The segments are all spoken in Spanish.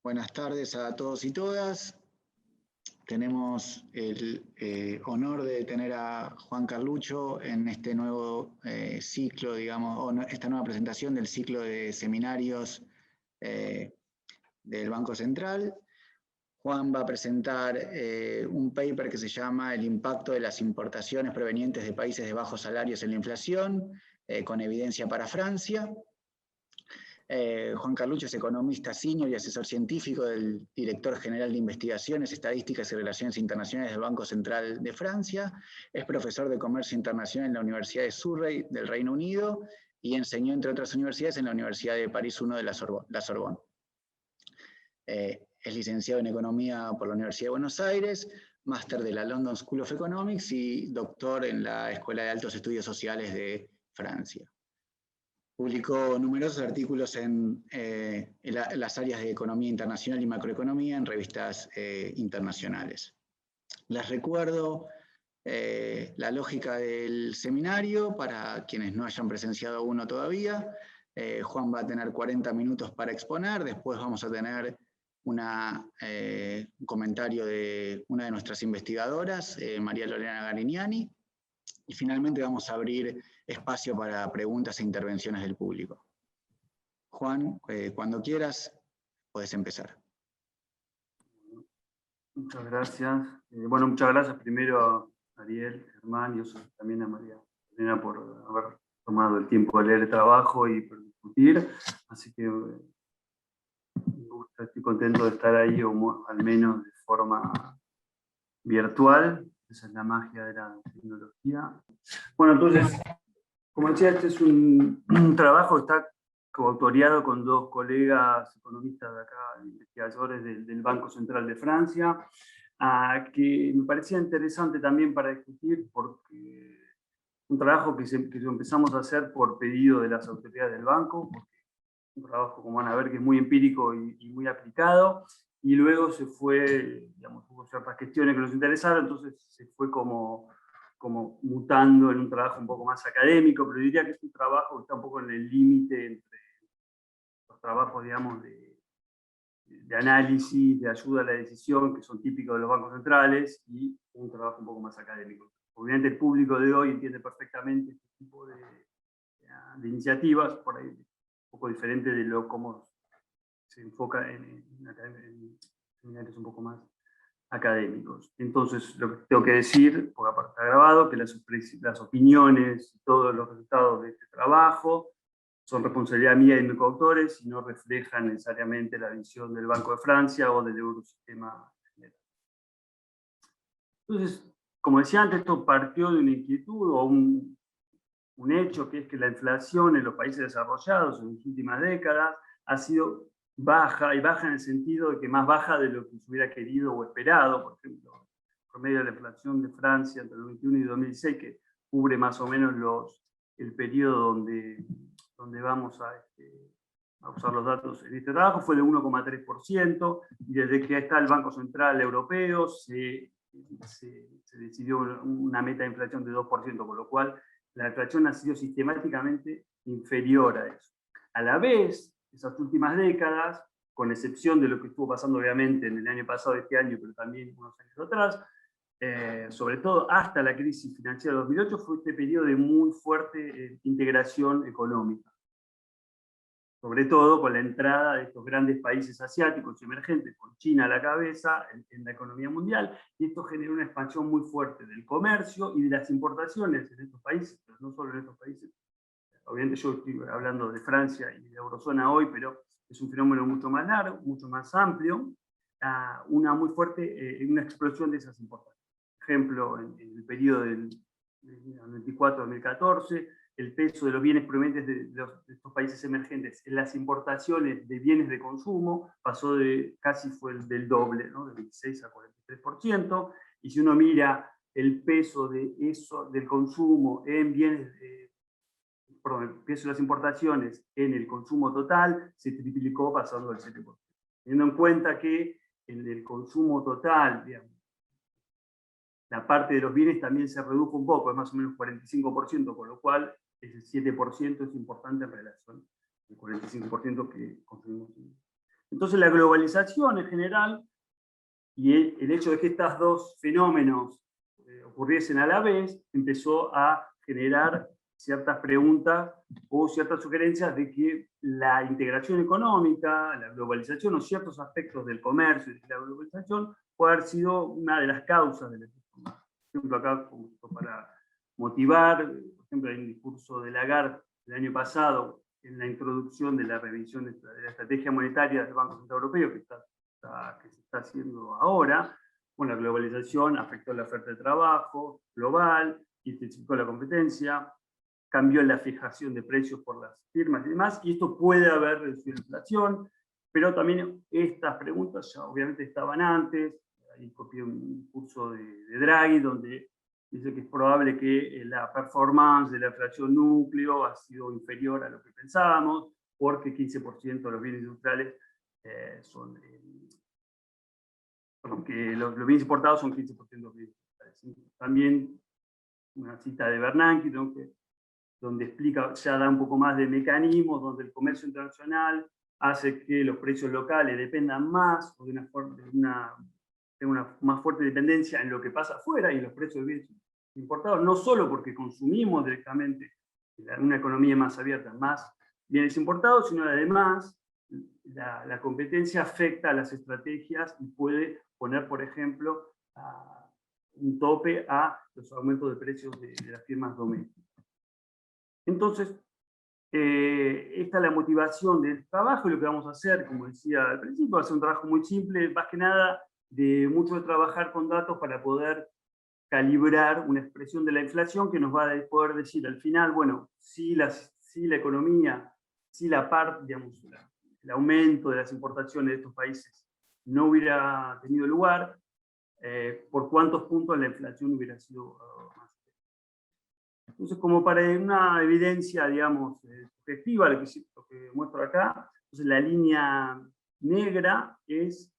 Buenas tardes a todos y todas. Tenemos el honor de tener a Juan Carluccio en este nuevo ciclo, digamos, esta nueva presentación del ciclo de seminarios del Banco Central. Juan va a presentar un paper que se llama El impacto de las importaciones provenientes de países de bajos salarios en la inflación, con evidencia para Francia. Juan Carluccio es economista senior y asesor científico del director general de Investigaciones, Estadísticas y Relaciones Internacionales del Banco Central de Francia. Es profesor de Comercio Internacional en la Universidad de Surrey del Reino Unido y enseñó, entre otras universidades, en la Universidad de París I de la Sorbonne. Es licenciado en Economía por la Universidad de Buenos Aires, máster de la London School of Economics y doctor en la Escuela de Altos Estudios Sociales de Francia. Publicó numerosos artículos en las áreas de economía internacional y macroeconomía en revistas internacionales. Les recuerdo la lógica del seminario para quienes no hayan presenciado uno todavía. Juan va a tener 40 minutos para exponer, después vamos a tener un comentario de una de nuestras investigadoras, María Lorena Garignani, y finalmente vamos a abrir espacio para preguntas e intervenciones del público. Juan, cuando quieras, podés empezar. Muchas gracias. Bueno, muchas gracias primero a Ariel, Germán y también a María Elena por haber tomado el tiempo de leer el trabajo y por discutir. Así que estoy contento de estar ahí, o al menos de forma virtual. Esa es la magia de la tecnología. Bueno, entonces, como decía, este es un trabajo que está coautoreado con dos colegas economistas de acá, investigadores del Banco Central de Francia, que me parecía interesante también para discutir, porque un trabajo que empezamos a hacer por pedido de las autoridades del banco, porque un trabajo, como van a ver, que es muy empírico y muy aplicado, y luego se fue, digamos, hubo ciertas cuestiones que nos interesaron, entonces se fue como mutando en un trabajo un poco más académico, pero diría que es un trabajo que está un poco en el límite entre los trabajos, digamos, de análisis, de ayuda a la decisión, que son típicos de los bancos centrales, y un trabajo un poco más académico. Obviamente el público de hoy entiende perfectamente este tipo de iniciativas, por ahí un poco diferente de cómo se enfoca en seminarios un poco más académicos. Entonces, lo que tengo que decir, porque aparte está grabado, que las opiniones y todos los resultados de este trabajo son responsabilidad mía y de mis coautores y no reflejan necesariamente la visión del Banco de Francia o del Eurosistema general. Entonces, como decía antes, esto partió de una inquietud o un hecho, que es que la inflación en los países desarrollados en las últimas décadas ha sido baja, y baja en el sentido de que más baja de lo que se hubiera querido o esperado. Por ejemplo, el promedio de la inflación de Francia entre el 2021 y 2016, que cubre más o menos el periodo donde vamos a usar los datos en este trabajo, fue de 1,3%, y desde que está el Banco Central Europeo se decidió una meta de inflación de 2%, con lo cual la inflación ha sido sistemáticamente inferior a eso. A la vez, esas últimas décadas, con excepción de lo que estuvo pasando obviamente en el año pasado, este año, pero también unos años atrás, sobre todo hasta la crisis financiera de 2008, fue este periodo de muy fuerte integración económica. Sobre todo con la entrada de estos grandes países asiáticos emergentes, con China a la cabeza en la economía mundial, y esto generó una expansión muy fuerte del comercio y de las importaciones en estos países, pero no solo en estos países. Obviamente yo estoy hablando de Francia y de la eurozona hoy, pero es un fenómeno mucho más largo, mucho más amplio, una muy fuerte, una explosión de esas importaciones. Por ejemplo, en el periodo del 94-2014, el peso de los bienes provenientes de estos países emergentes en las importaciones de bienes de consumo pasó casi fue del doble, ¿no? De 26 a 43%, y si uno mira el peso de eso, del consumo en bienes, perdón, el peso de las importaciones en el consumo total, se triplicó pasando al 7%. Teniendo en cuenta que en el consumo total, digamos, la parte de los bienes también se redujo un poco, es más o menos 45%, con lo cual ese 7% es importante en relación al 45% que consumimos Entonces la globalización en general y el hecho de que estos dos fenómenos ocurriesen a la vez empezó a generar ciertas preguntas o ciertas sugerencias de que la integración económica, la globalización o ciertos aspectos del comercio y de la globalización puede haber sido una de las causas de la transformación. Por ejemplo, acá, para motivar, por ejemplo, hay un discurso de Lagarde el año pasado en la introducción de la revisión de la estrategia monetaria del Banco Central Europeo, que se está haciendo ahora. Bueno, la globalización afectó la oferta de trabajo global, intensificó la competencia, cambió la fijación de precios por las firmas y demás, y esto puede haber reducido la inflación, pero también estas preguntas ya obviamente estaban antes. Ahí copié un curso de Draghi, donde dice que es probable que la performance de la inflación núcleo ha sido inferior a lo que pensábamos, porque 15% de los bienes industriales que los bienes importados son 15% de los bienes industriales. También una cita de Bernanke, donde explica, ya da un poco más de mecanismos, donde el comercio internacional hace que los precios locales dependan más, o de una más fuerte dependencia en lo que pasa afuera y en los precios de bienes importados, no solo porque consumimos directamente en una economía más abierta, más bienes importados, sino además la competencia afecta a las estrategias y puede poner, por ejemplo, un tope a los aumentos de precios de las firmas domésticas. Entonces, esta es la motivación del trabajo, y lo que vamos a hacer, como decía al principio, va a ser un trabajo muy simple, más que nada de mucho de trabajar con datos para poder calibrar una expresión de la inflación que nos va a poder decir al final, bueno, si la economía, si la parte, digamos, el aumento de las importaciones de estos países no hubiera tenido lugar, por cuántos puntos la inflación hubiera sido más. Entonces, como para una evidencia, digamos, objetiva, lo que muestro acá, entonces la línea negra es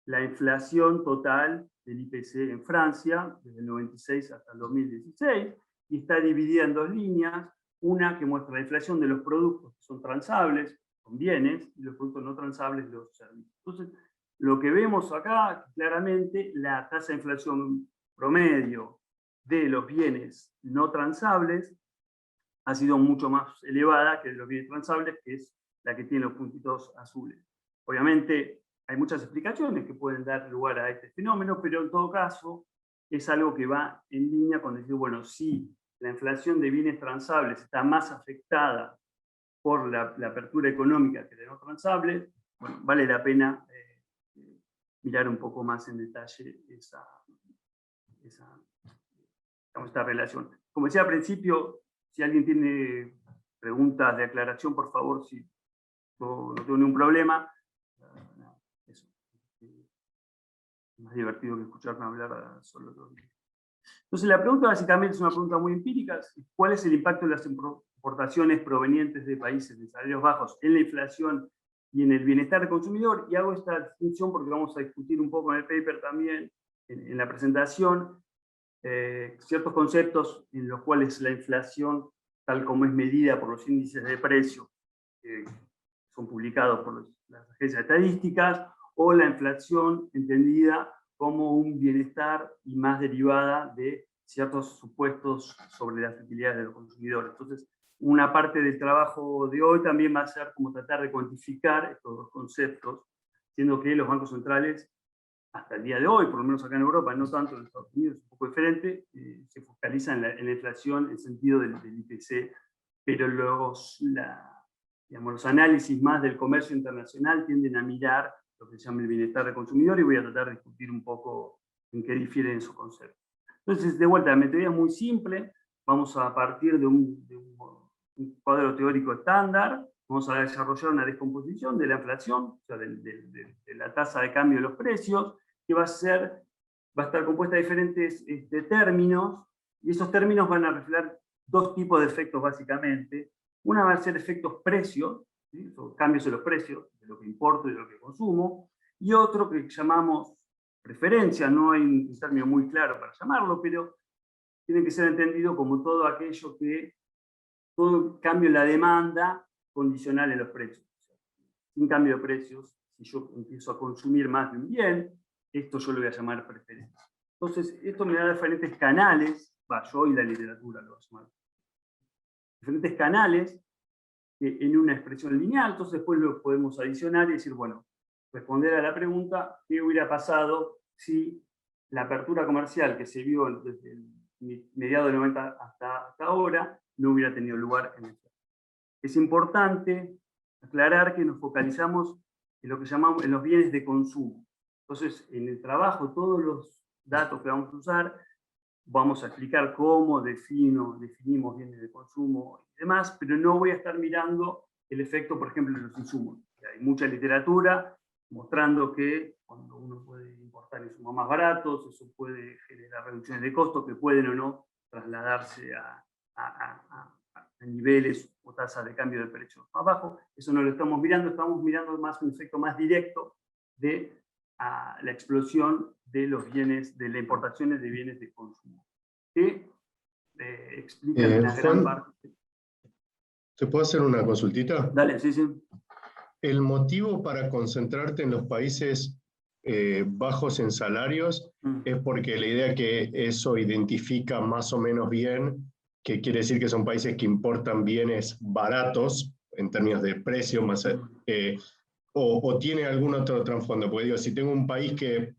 la inflación total del IPC en Francia, desde el 96 hasta el 2016, y está dividida en dos líneas, una que muestra la inflación de los productos que son transables, con bienes, y los productos no transables, los servicios. Entonces, lo que vemos acá, claramente, la tasa de inflación promedio de los bienes no transables ha sido mucho más elevada que de los bienes transables, que es la que tiene los puntitos azules. Obviamente, hay muchas explicaciones que pueden dar lugar a este fenómeno, pero en todo caso es algo que va en línea con decir, bueno, si la inflación de bienes transables está más afectada por la apertura económica que de no transables, bueno, vale la pena mirar un poco más en detalle esta relación. Como decía al principio, si alguien tiene preguntas de aclaración, por favor, si no tengo ningún problema. Eso. Es más divertido que escucharme hablar solo todo el día. Entonces la pregunta básicamente es una pregunta muy empírica. ¿Cuál es el impacto de las importaciones provenientes de países de salarios bajos en la inflación y en el bienestar del consumidor? Y hago esta distinción porque vamos a discutir un poco en el paper también, en la presentación, ciertos conceptos en los cuales la inflación, tal como es medida por los índices de precio, que son publicados por las agencias estadísticas, o la inflación entendida como un bienestar y más derivada de ciertos supuestos sobre las utilidades de los consumidores. Entonces, una parte del trabajo de hoy también va a ser como tratar de cuantificar estos dos conceptos, siendo que los bancos centrales, hasta el día de hoy, por lo menos acá en Europa, no tanto en Estados Unidos, es un poco diferente, se focalizan en la inflación en el sentido del IPC, pero los análisis más del comercio internacional tienden a mirar lo que se llama el bienestar del consumidor, y voy a tratar de discutir un poco en qué difieren esos conceptos. Entonces, de vuelta, la metodología es muy simple, vamos a partir de un cuadro teórico estándar, vamos a desarrollar una descomposición de la inflación, o sea, de la tasa de cambio de los precios, que va a estar compuesta de diferentes términos, y esos términos van a reflejar dos tipos de efectos básicamente. Una va a ser efectos precios, ¿sí? Cambios en los precios, de lo que importo y de lo que consumo, y otro que llamamos preferencia, no hay un término muy claro para llamarlo, pero tiene que ser entendido como todo aquello todo cambio en la demanda condicional en los precios. Sin cambio de precios, si yo empiezo a consumir más de un bien, esto yo lo voy a llamar preferencia. Entonces, esto me da diferentes canales, yo y la literatura lo voy a llamar, diferentes canales en una expresión lineal. Entonces después lo podemos adicionar y decir, bueno, responder a la pregunta, ¿qué hubiera pasado si la apertura comercial que se vio desde el mediados del 90 hasta ahora no hubiera tenido lugar en el país? Es importante aclarar que nos focalizamos en lo que llamamos en los bienes de consumo. Entonces, en el trabajo, todos los datos que vamos a usar, vamos a explicar cómo definimos bienes de consumo y demás, pero no voy a estar mirando el efecto, por ejemplo, en los insumos. Hay mucha literatura mostrando que cuando uno puede importar insumos más baratos, eso puede generar reducciones de costos que pueden o no trasladarse a niveles o tasas de cambio de precios más bajos. Eso no lo estamos mirando más un efecto más directo de la explosión de los bienes, de las importaciones de bienes de consumo, que explican una gran parte. ¿Te puedo hacer una consultita? Dale, sí, sí. El motivo para concentrarte en los países bajos en salarios es porque la idea que eso identifica más o menos bien, que quiere decir que son países que importan bienes baratos en términos de precio, más, o tiene algún otro trasfondo. Porque digo, si tengo un país que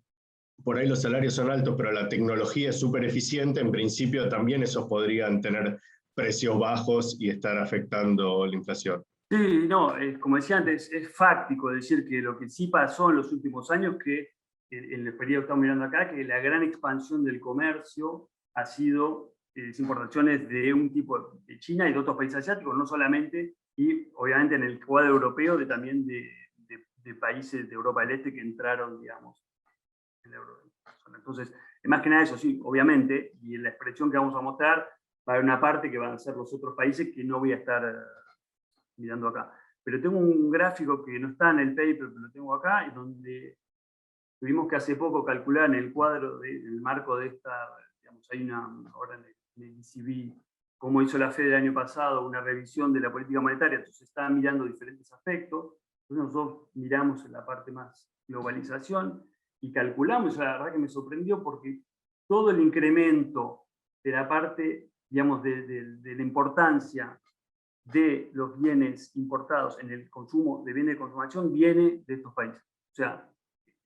por ahí los salarios son altos, pero la tecnología es súper eficiente, en principio también esos podrían tener precios bajos y estar afectando la inflación. Sí, no, como decía antes, es fáctico decir que lo que sí pasó en los últimos años, que en el periodo que estamos mirando acá, que la gran expansión del comercio ha sido importaciones de un tipo de China y de otros países asiáticos, no solamente, y obviamente en el cuadro europeo, también de países de Europa del Este que entraron, digamos, en la eurozona. Entonces, más que nada eso, sí, obviamente, y en la expresión que vamos a mostrar, va a haber una parte que van a ser los otros países que no voy a estar mirando acá. Pero tengo un gráfico que no está en el paper, pero lo tengo acá, en donde tuvimos que hace poco calcular en el cuadro, en el marco de esta, digamos, hay ahora en el ECB, como hizo la Fed el año pasado, una revisión de la política monetaria, entonces está mirando diferentes aspectos. Entonces nosotros miramos en la parte más globalización y calculamos, la verdad que me sorprendió porque todo el incremento de la parte, digamos, de la importancia de los bienes importados en el consumo de bienes de consumación viene de estos países, o sea,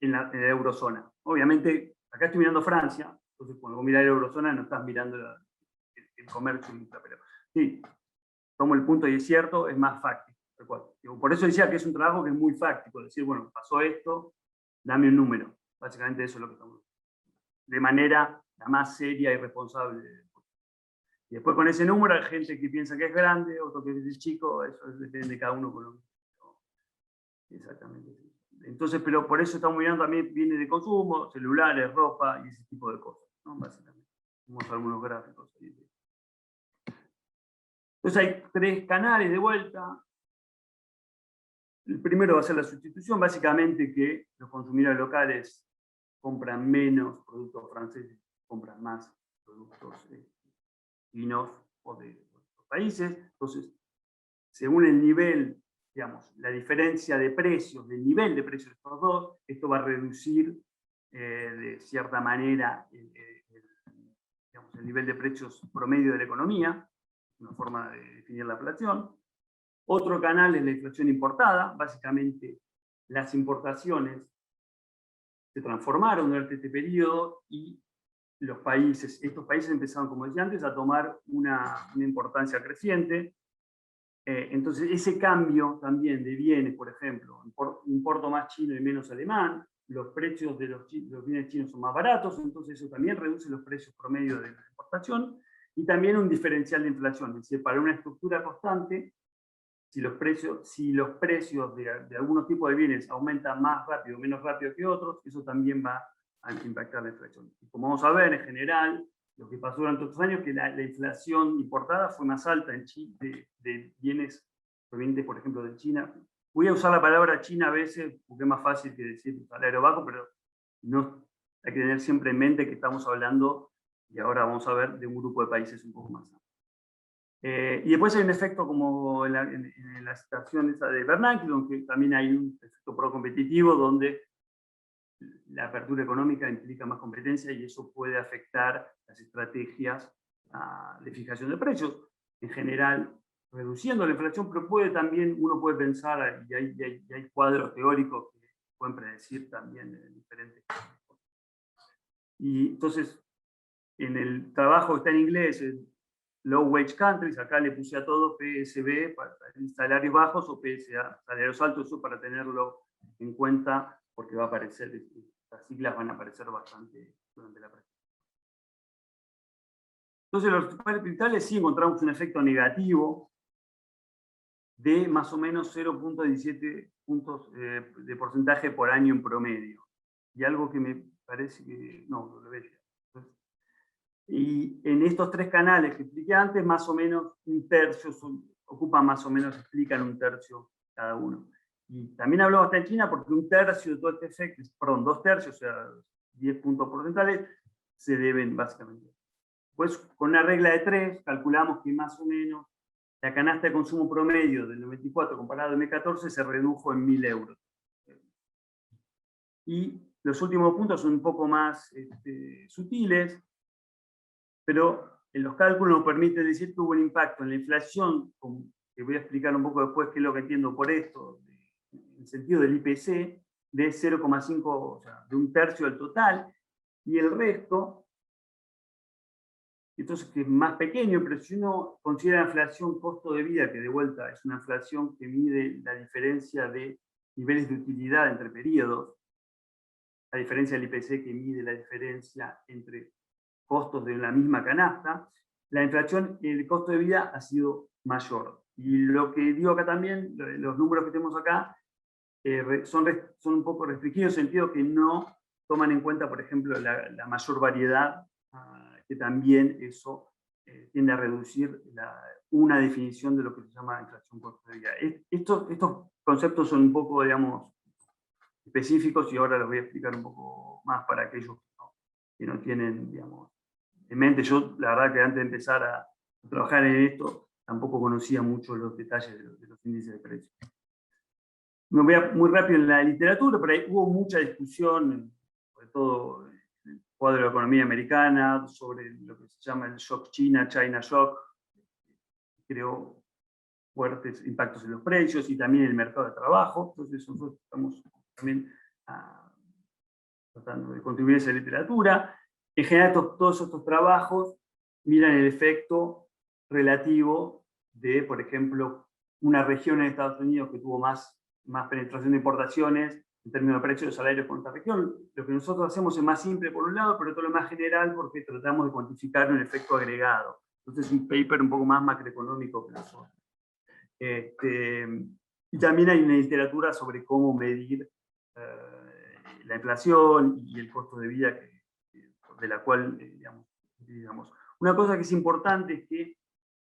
en la eurozona. Obviamente, acá estoy mirando Francia, entonces cuando vos mirás la eurozona no estás mirando el comercio, pero sí, tomo el punto y es cierto, es más fáctico. Por eso decía que es un trabajo que es muy fáctico, decir, bueno, pasó esto, dame un número. Básicamente eso es lo que estamos de manera la más seria y responsable. Y después con ese número hay gente que piensa que es grande, otro que es chico, eso depende de cada uno. Exactamente. Entonces, pero por eso estamos mirando también bienes de consumo, celulares, ropa y ese tipo de cosas, ¿no? Básicamente. Tenemos algunos gráficos ahí. Entonces hay tres canales de vuelta. El primero va a ser la sustitución, básicamente que los consumidores locales compran menos productos franceses, compran más productos chinos o de otros países. Entonces, según el nivel, digamos, la diferencia de precios, del nivel de precios de estos dos, esto va a reducir de cierta manera digamos, el nivel de precios promedio de la economía, una forma de definir la inflación. Otro canal es la inflación importada. Básicamente, las importaciones se transformaron durante este periodo y estos países empezaron, como decía antes, a tomar una importancia creciente. Entonces, ese cambio también de bienes, por ejemplo, importo más chino y menos alemán, los precios de los bienes chinos son más baratos, entonces eso también reduce los precios promedio de la importación, y también un diferencial de inflación, es decir, para una estructura constante, si los precios de algunos tipos de bienes aumentan más rápido o menos rápido que otros, eso también va a impactar la inflación. Y como vamos a ver, en general, lo que pasó durante estos años es que la inflación importada fue más alta en China, de bienes provenientes, por ejemplo, de China. Voy a usar la palabra China a veces porque es más fácil que decir salario bajo, pero no, hay que tener siempre en mente que estamos hablando, y ahora vamos a ver, de un grupo de países un poco más amplio. Y después hay un efecto como en la situación esa de Bernanke, donde también hay un efecto pro-competitivo, donde la apertura económica implica más competencia y eso puede afectar las estrategias de fijación de precios. En general, reduciendo la inflación, pero uno puede pensar, y hay cuadros teóricos que pueden predecir también diferentes cosas. Y entonces, en el trabajo que está en inglés, Low Wage Countries, acá le puse a todo PSB, para salarios bajos, o PSA, salarios altos, eso para tenerlo en cuenta, porque va a aparecer, las siglas van a aparecer bastante durante la práctica. Entonces, los principales principales sí encontramos un efecto negativo de más o menos 0,17 puntos de porcentaje por año en promedio. Y algo que me parece que, no, lo voy a decir. Y en estos tres canales que expliqué antes, más o menos un tercio, ocupan más o menos, explican un tercio cada uno. Y también hablamos hasta en China porque un tercio de todo este efecto, perdón, 2/3, o sea, 10 puntos porcentuales, se deben básicamente. Pues con una regla de 3, calculamos que más o menos la canasta de consumo promedio del 94 comparado al 2014 se redujo en 1.000 euros. Y los últimos puntos son un poco más sutiles, pero en los cálculos nos permite decir que hubo un impacto en la inflación, que voy a explicar un poco después qué es lo que entiendo por esto, en el sentido del IPC, de 0,5, o sea, de un tercio del total, y el resto, entonces que es más pequeño, pero si uno considera la inflación costo de vida, que de vuelta es una inflación que mide la diferencia de niveles de utilidad entre periodos, a diferencia del IPC que mide la diferencia entre costos de la misma canasta, la inflación, el costo de vida ha sido mayor. Y lo que digo acá también, los números que tenemos acá, son un poco restringidos en el sentido que no toman en cuenta, por ejemplo, la mayor variedad, que también eso tiende a reducir una definición de lo que se llama inflación costo de vida. Estos conceptos son un poco, digamos, específicos y ahora los voy a explicar un poco más para aquellos que no tienen, digamos, en mente. Yo, la verdad que antes de empezar a trabajar en esto, tampoco conocía mucho los detalles de los índices de precios. Me voy muy rápido en la literatura, pero ahí hubo mucha discusión, sobre todo en el cuadro de la economía americana, sobre lo que se llama el shock China Shock, que creó fuertes impactos en los precios y también en el mercado de trabajo. Entonces nosotros estamos también tratando de contribuir a esa literatura. En general, todos estos trabajos miran el efecto relativo de, por ejemplo, una región en Estados Unidos que tuvo más penetración de importaciones en términos de precios de salarios con esta región. Lo que nosotros hacemos es más simple por un lado, pero todo lo más general porque tratamos de cuantificar un efecto agregado. Entonces, un paper un poco más macroeconómico que nosotros. Y también hay una literatura sobre cómo medir la inflación y el costo de vida de la cual, digamos. Una cosa que es importante es que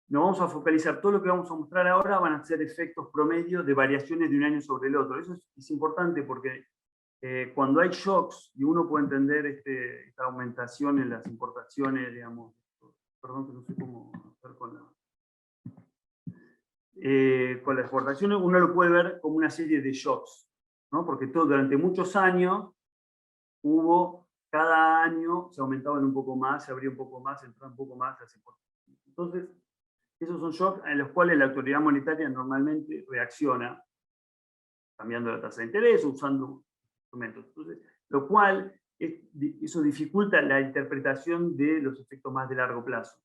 nos vamos a focalizar, todo lo que vamos a mostrar ahora van a ser efectos promedio de variaciones de un año sobre el otro. Eso es importante porque cuando hay shocks, y uno puede entender esta aumentación en las importaciones, digamos, perdón que no sé cómo hacer con las exportaciones, uno lo puede ver como una serie de shocks, ¿no? Porque durante muchos años cada año se aumentaban un poco más, se abría un poco más, se entraba un poco más las exportaciones. Entonces, esos son shocks en los cuales la autoridad monetaria normalmente reacciona cambiando la tasa de interés o usando instrumentos. Entonces, lo cual, eso dificulta la interpretación de los efectos más de largo plazo.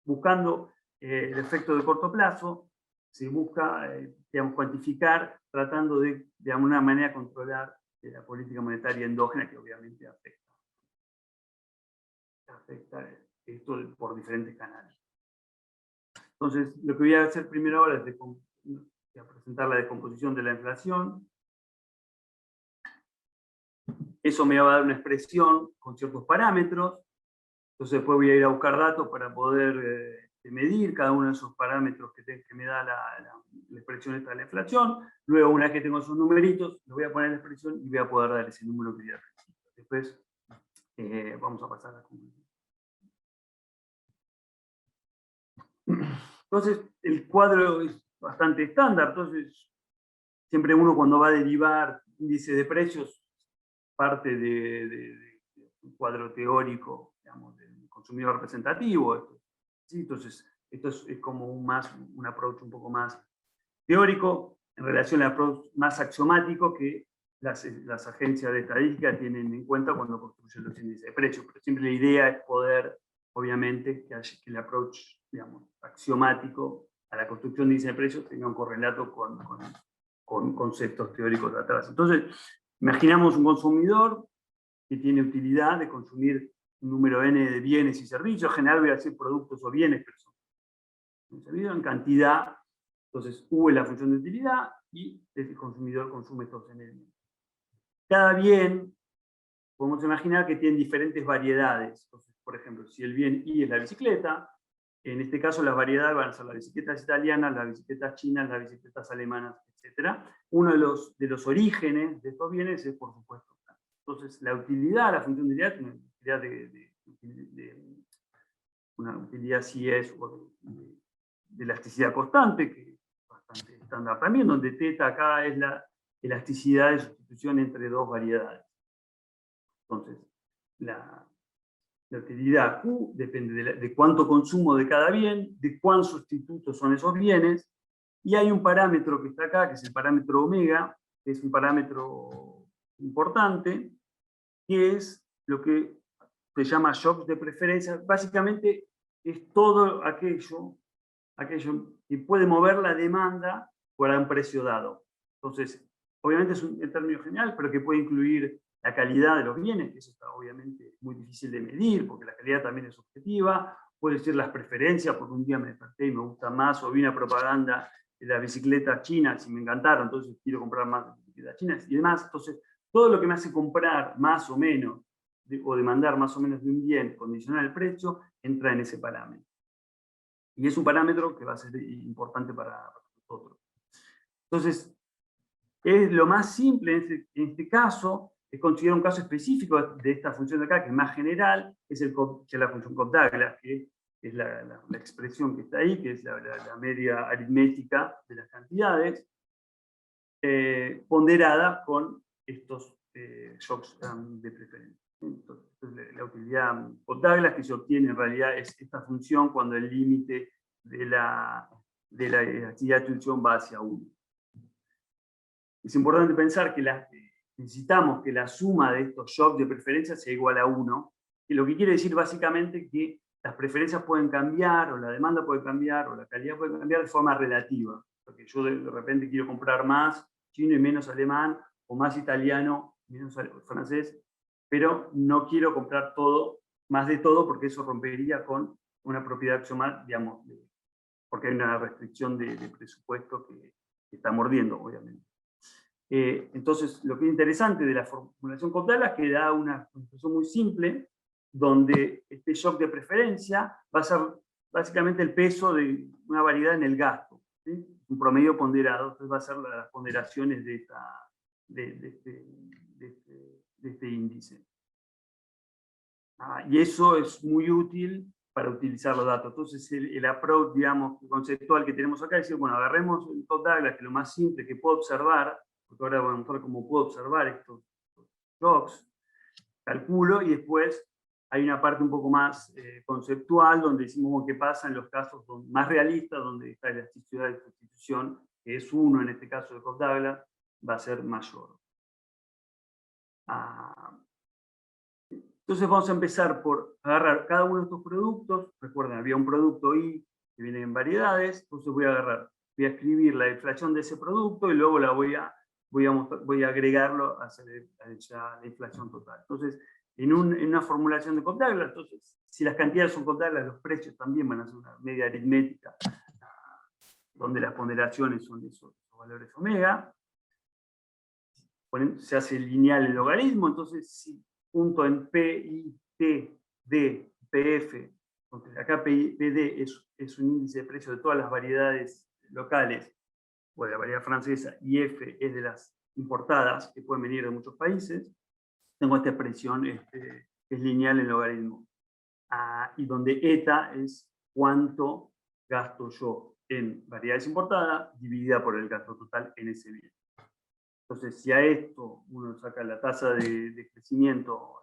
Buscando el efecto de corto plazo, se busca digamos, cuantificar, tratando de alguna manera controlar la política monetaria endógena, que obviamente afecta esto por diferentes canales. Entonces, lo que voy a hacer primero ahora es voy a presentar la descomposición de la inflación. Eso me va a dar una expresión con ciertos parámetros. Entonces después voy a ir a buscar datos para poder medir cada uno de esos parámetros que me da la expresión esta de la inflación. Luego, una vez que tengo esos numeritos, los voy a poner en la expresión y voy a poder dar ese número que ya necesito. Después vamos a pasar a la conclusión. Entonces, el cuadro es bastante estándar. Entonces, siempre uno cuando va a derivar índice de precios parte de un cuadro teórico, digamos, del consumidor representativo. ¿Sí? Entonces, esto es como un approach un poco más teórico en relación al approach más axiomático que las agencias de estadística tienen en cuenta cuando construyen los índices de precios. Pero siempre la idea es poder, obviamente, que el approach, digamos, axiomático a la construcción de índices de precios tenga un correlato con conceptos teóricos de atrás. Entonces, imaginamos un consumidor que tiene utilidad de consumir un número n de bienes y servicios. En general voy a decir productos o bienes, pero son en cantidad. Entonces, U es la función de utilidad y el consumidor consume estos n de bienes. Cada bien, podemos imaginar que tiene diferentes variedades. Entonces, por ejemplo, si el bien I es la bicicleta, en este caso las variedades van a ser las bicicletas italianas, las bicicletas chinas, las bicicletas alemanas, etc. Uno de los orígenes de estos bienes es, por supuesto, entonces la utilidad, la función de utilidad, tiene una utilidad si es de elasticidad constante, que es bastante estándar también, donde θ acá es la elasticidad de sustitución entre dos variedades. Entonces, la utilidad Q depende de cuánto consumo de cada bien, de cuán sustitutos son esos bienes, y hay un parámetro que está acá, que es el parámetro omega, que es un parámetro importante, que es lo que se llama shocks de preferencia. Básicamente es todo aquello que puede mover la demanda por un precio dado. Entonces, obviamente es un término general, pero que puede incluir la calidad de los bienes, que eso está obviamente muy difícil de medir, porque la calidad también es subjetiva. Puede ser las preferencias, porque un día me desperté y me gusta más, o vi una propaganda de las bicicletas chinas y me encantaron, entonces quiero comprar más bicicletas chinas y demás. Entonces, todo lo que me hace comprar más o menos, o demandar más o menos de un bien, condicionar el precio, entra en ese parámetro. Y es un parámetro que va a ser importante para nosotros. Entonces, es lo más simple en este caso, es considerar un caso específico de esta función de acá, que es más general, que es la función Cobb-Douglas, que es la expresión que está ahí, que es la media aritmética de las cantidades, ponderada con estos shocks de preferencia. Entonces, la utilidad Cobb-Douglas que se obtiene en realidad es esta función cuando el límite de la actividad de distribución va hacia 1. Es importante pensar que necesitamos que la suma de estos shocks de preferencia sea igual a 1, y lo que quiere decir básicamente que las preferencias pueden cambiar, o la demanda puede cambiar, o la calidad puede cambiar de forma relativa. Porque yo de repente quiero comprar más chino y menos alemán, o más italiano y menos francés, pero no quiero comprar todo, más de todo, porque eso rompería con una propiedad axiomal, digamos, porque hay una restricción de presupuesto que está mordiendo, obviamente. Entonces, lo que es interesante de la formulación Cobb-Douglas es que da una construcción muy simple, donde este shock de preferencia va a ser básicamente el peso de una variedad en el gasto, ¿sí? Un promedio ponderado, entonces va a ser las ponderaciones de este índice. Y eso es muy útil para utilizar los datos. Entonces, el approach, digamos, conceptual que tenemos acá es decir, bueno, agarremos el Cobb-Douglas, que es lo más simple que puedo observar, porque ahora vamos a mostrar cómo puedo observar estos shocks, calculo, y después hay una parte un poco más conceptual, donde decimos qué pasa en los casos más realistas, donde está la elasticidad de sustitución, que es 1 en este caso de Cobb-Douglas, va a ser mayor. Entonces vamos a empezar por agarrar cada uno de estos productos. Recuerden, había un producto I que viene en variedades, entonces voy a escribir la inflación de ese producto y luego la voy a agregarlo a la inflación total. Entonces, en una formulación de Cobb-Douglas, entonces, si las cantidades son Cobb-Douglas, los precios también van a ser una media aritmética, donde las ponderaciones son esos valores omega. Se hace lineal el logaritmo, entonces si junto en P, I, T, D, PF, entonces acá PD es un índice de precio de todas las variedades locales, o de la variedad francesa, y F es de las importadas, que pueden venir de muchos países, tengo esta expresión que es lineal el logaritmo. Y donde eta es cuánto gasto yo en variedades importadas dividida por el gasto total en ese bien. Entonces, si a esto uno saca la tasa de crecimiento,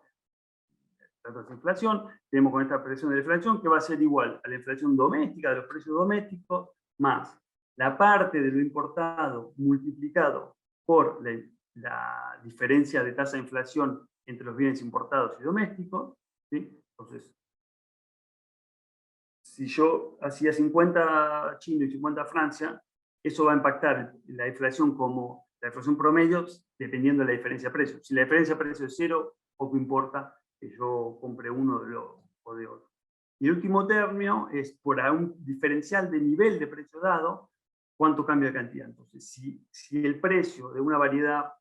la tasa de inflación, tenemos con esta presión de la inflación que va a ser igual a la inflación doméstica, de los precios domésticos, más la parte de lo importado multiplicado por la diferencia de tasa de inflación entre los bienes importados y domésticos, ¿sí? Entonces, si yo hacía 50 China y 50 Francia, eso va a impactar la inflación como la inflación promedio dependiendo de la diferencia de precios. Si la diferencia de precios es cero, poco importa que yo compre uno de los o de otro. Y el último término es por un diferencial de nivel de precio dado, cuánto cambia de cantidad. Entonces, si el precio de una variedad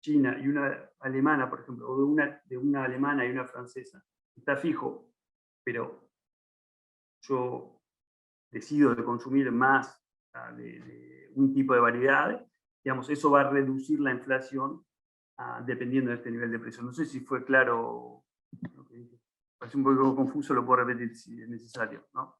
china y una alemana, por ejemplo, o de una alemana y una francesa, está fijo, pero yo decido de consumir más de un tipo de variedad, digamos, eso va a reducir la inflación dependiendo de este nivel de precio. No sé si fue claro lo que dije. Parece un poco confuso, lo puedo repetir si es necesario, ¿no?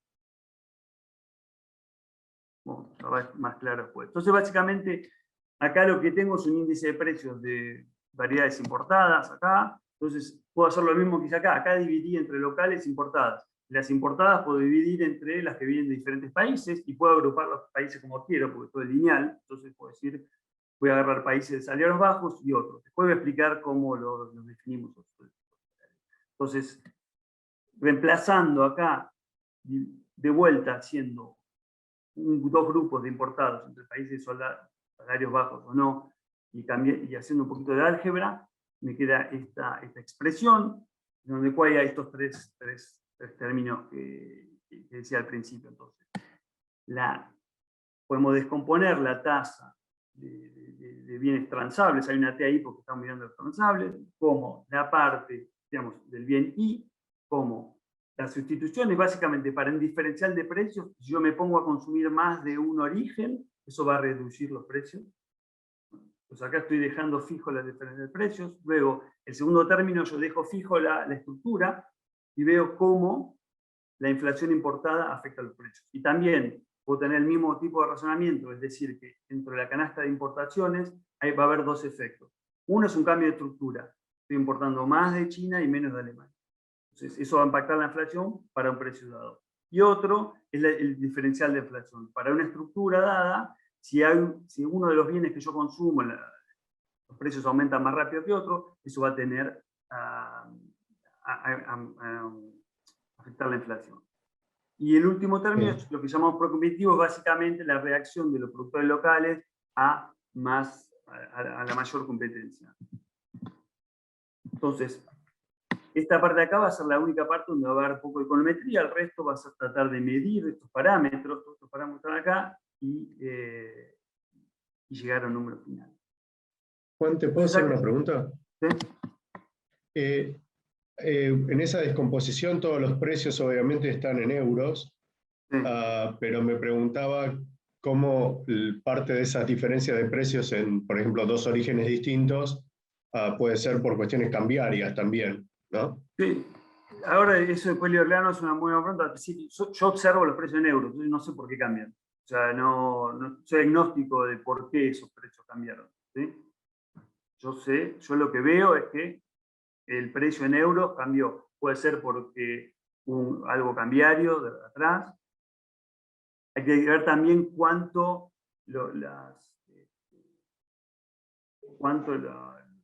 Bueno, lo va a ser más claro después. Entonces, básicamente, acá lo que tengo es un índice de precios de variedades importadas, acá. Entonces, puedo hacer lo mismo que hice acá. Acá dividí entre locales e importadas. Las importadas puedo dividir entre las que vienen de diferentes países y puedo agrupar los países como quiero, porque todo es lineal. Entonces, puedo decir, voy a agarrar países de salarios bajos y otros. Después voy a explicar cómo los definimos. Entonces, reemplazando acá, de vuelta, haciendo dos grupos de importados entre países salarios bajos o no, y haciendo un poquito de álgebra, me queda esta expresión, donde cual hay estos tres términos que decía al principio. Entonces, podemos descomponer la tasa de bienes transables, hay una T ahí porque estamos mirando los transables, como la parte, digamos, del bien I, como la sustitución es básicamente para un diferencial de precios. Si yo me pongo a consumir más de un origen, eso va a reducir los precios. Pues acá estoy dejando fijo la diferencia de precios. Luego, el segundo término, yo dejo fijo la estructura y veo cómo la inflación importada afecta a los precios. Y también puedo tener el mismo tipo de razonamiento, es decir, que dentro de la canasta de importaciones va a haber dos efectos. Uno es un cambio de estructura. Estoy importando más de China y menos de Alemania. Entonces, eso va a impactar la inflación para un precio dado. Y otro es el diferencial de inflación. Para una estructura dada, si uno de los bienes que yo consumo, los precios aumentan más rápido que otro, eso va a tener afectar la inflación. Y el último término es lo que llamamos procompetitivo, es básicamente la reacción de los productores locales a la mayor competencia. Entonces, esta parte de acá va a ser la única parte donde va a haber poco de econometría, el resto va a ser tratar de medir estos parámetros, todos estos parámetros están acá, y llegar a un número final. Juan, ¿te puedo hacer una pregunta? ¿Sí? En esa descomposición todos los precios obviamente están en euros, Sí. Pero me preguntaba cómo parte de esas diferencias de precios en, por ejemplo, dos orígenes distintos puede ser por cuestiones cambiarias también, ¿no? Sí. Ahora, eso de poliorleano es una muy buena pregunta. Sí, yo observo los precios en euros, entonces no sé por qué cambian. O sea, no soy agnóstico de por qué esos precios cambiaron, ¿sí? Yo lo que veo es que el precio en euros cambió. Puede ser porque hubo algo cambiario de atrás. Hay que ver también cuánto las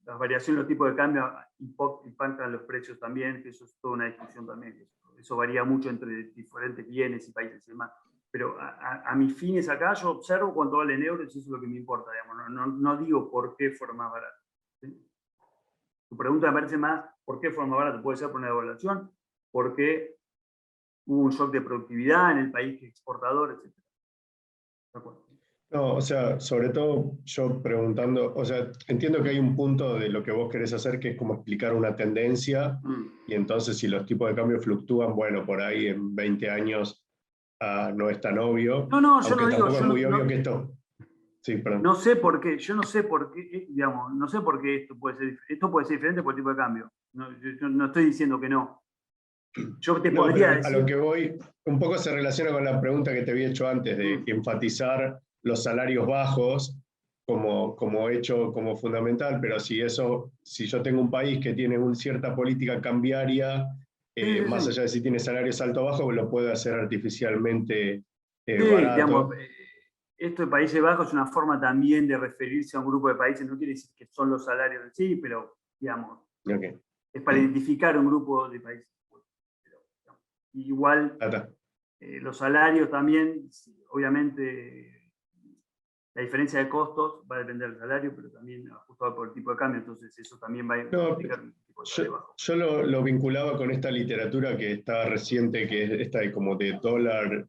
variaciones, los tipos de cambio impactan los precios también, que eso es toda una discusión también. Eso varía mucho entre diferentes bienes y países y demás. Pero a mis fines acá, yo observo cuánto vale en euros y eso es lo que me importa, digamos. No digo por qué fueron más baratos, ¿sí? Tu pregunta me parece más, ¿por qué fueron más baratos? Puede ser por una devaluación, porque hubo un shock de productividad en el país que exportador, etc. ¿De acuerdo? No, o sea, sobre todo yo preguntando, o sea, entiendo que hay un punto de lo que vos querés hacer que es como explicar una tendencia, y entonces si los tipos de cambio fluctúan, bueno, por ahí en 20 años no es tan obvio, yo no aunque digo, tampoco es muy obvio que esto... Sí, perdón. No sé por qué, yo no sé por qué, digamos, no sé por qué esto puede ser diferente por el tipo de cambio. Yo no estoy diciendo que no. Yo te No, podría pero decir... a lo que voy, un poco se relaciona con la pregunta que te había hecho antes, de enfatizar los salarios bajos como hecho, como fundamental, pero si yo tengo un país que tiene una cierta política cambiaria, más allá de si tiene salarios alto o bajo, lo puede hacer artificialmente Sí, digamos, barato. esto de Países Bajos es una forma también de referirse a un grupo de países, no quiere decir que son los salarios en sí, pero, digamos, Okay. es para identificar un grupo de países. Pero, digamos, igual, los salarios también, obviamente, la diferencia de costos va a depender del salario, pero también ajustado por el tipo de cambio, entonces eso también va a implicar un tipo de salario bajo. Yo lo vinculaba con esta literatura que está reciente, que es esta como de dollar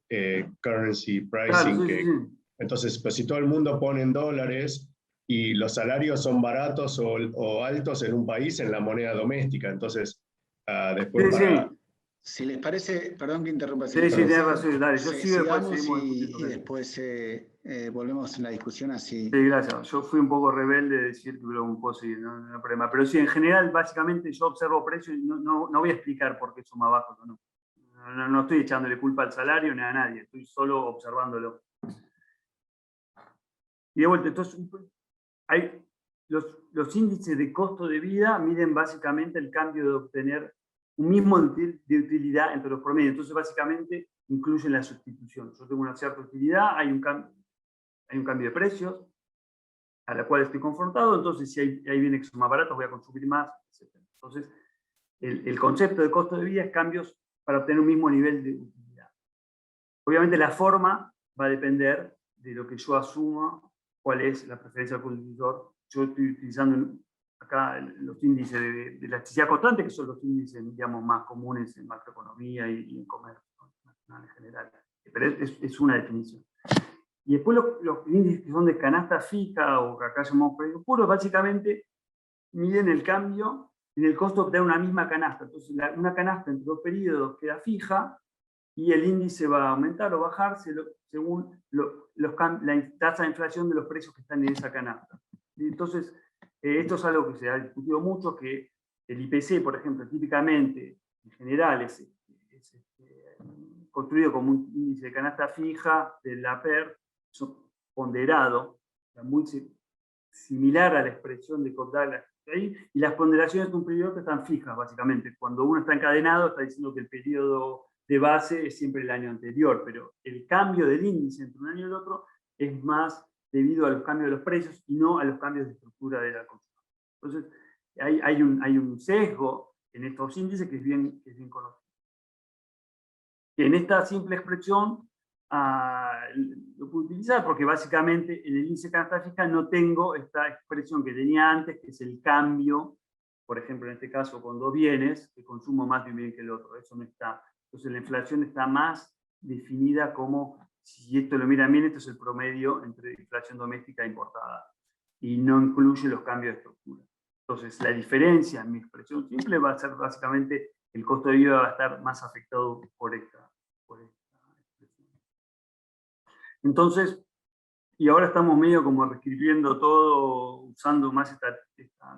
currency pricing. Claro, sí. Entonces, pues si todo el mundo pone en dólares y los salarios son baratos o altos en un país en la moneda doméstica, entonces después para... Si les parece, perdón que interrumpa, si Sí, les tenés parece, razón, dale, yo sigo, después sigamos seguimos y discutiendo. después volvemos en la discusión así. Sí, gracias. Yo fui un poco rebelde de decir que un puedo seguir, no hay problema. Pero sí, en general, básicamente yo observo precios y no voy a explicar por qué son más bajos o no. No estoy echándole culpa al salario ni a nadie, estoy solo observándolo. Y de vuelta, entonces, los índices de costo de vida miden básicamente el cambio de obtener un mismo de utilidad entre los promedios. Entonces, básicamente, incluyen la sustitución. Yo tengo una cierta utilidad, hay un cambio de precios a la cual estoy confrontado, entonces si ahí viene que son más baratos, voy a consumir más, etc. Entonces, el concepto de costo de vida es cambios para obtener un mismo nivel de utilidad. Obviamente la forma va a depender de lo que yo asuma, cuál es la preferencia del consumidor. Yo estoy utilizando acá los índices de elasticidad constante, que son los índices, digamos, más comunes en macroeconomía y en comercio nacional en general. Pero es una definición. Y después los índices que son de canasta fija o que acá llamamos precios puros, básicamente miden el cambio en el costo de obtener una misma canasta. Entonces, una canasta entre dos periodos queda fija y el índice va a aumentar o bajarse según la tasa de inflación de los precios que están en esa canasta. Y entonces, esto es algo que se ha discutido mucho, que el IPC, por ejemplo, típicamente, en general, es construido como un índice de canasta fija de la PER, ponderado, muy similar a la expresión de Cobb-Douglas ahí, y las ponderaciones de un periodo están fijas, básicamente. Cuando uno está encadenado, está diciendo que el periodo de base es siempre el año anterior, pero el cambio del índice entre un año y el otro es más debido a los cambios de los precios y no a los cambios de estructura de la consumo. Entonces, hay un sesgo en estos índices que es bien conocido. En esta simple expresión lo puedo utilizar porque básicamente en el índice de canasta fija no tengo esta expresión que tenía antes, que es el cambio, por ejemplo, en este caso con dos bienes, que consumo más de un bien que el otro. Eso no está. Entonces la inflación está más definida como, si esto lo miran bien, esto es el promedio entre inflación doméstica e importada. Y no incluye los cambios de estructura. Entonces la diferencia en mi expresión simple va a ser básicamente el costo de vida va a estar más afectado por esta expresión. Entonces, y ahora estamos medio como reescribiendo todo, usando más esta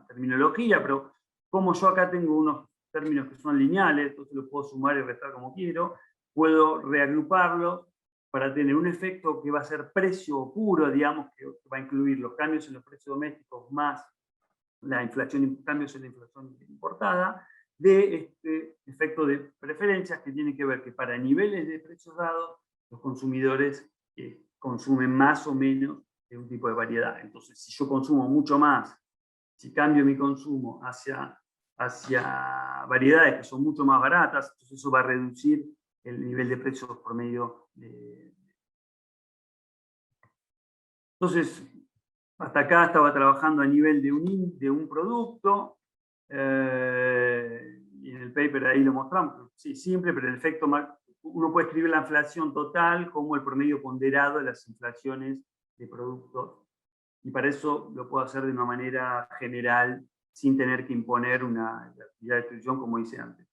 terminología, pero como yo acá tengo unos términos que son lineales, entonces los puedo sumar y restar como quiero, puedo reagruparlos para tener un efecto que va a ser precio puro, digamos, que va a incluir los cambios en los precios domésticos más la inflación, cambios en la inflación importada, de este efecto de preferencias que tiene que ver que para niveles de precios dados, los consumidores consumen más o menos de un tipo de variedad. Entonces, si yo consumo mucho más, si cambio mi consumo hacia variedades que son mucho más baratas, entonces eso va a reducir el nivel de precios promedio. Entonces, hasta acá estaba trabajando a nivel de un producto, y en el paper ahí lo mostramos, sí, simple, pero el efecto, uno puede escribir la inflación total como el promedio ponderado de las inflaciones de productos, y para eso lo puedo hacer de una manera general, sin tener que imponer una actividad de distribución como hice antes.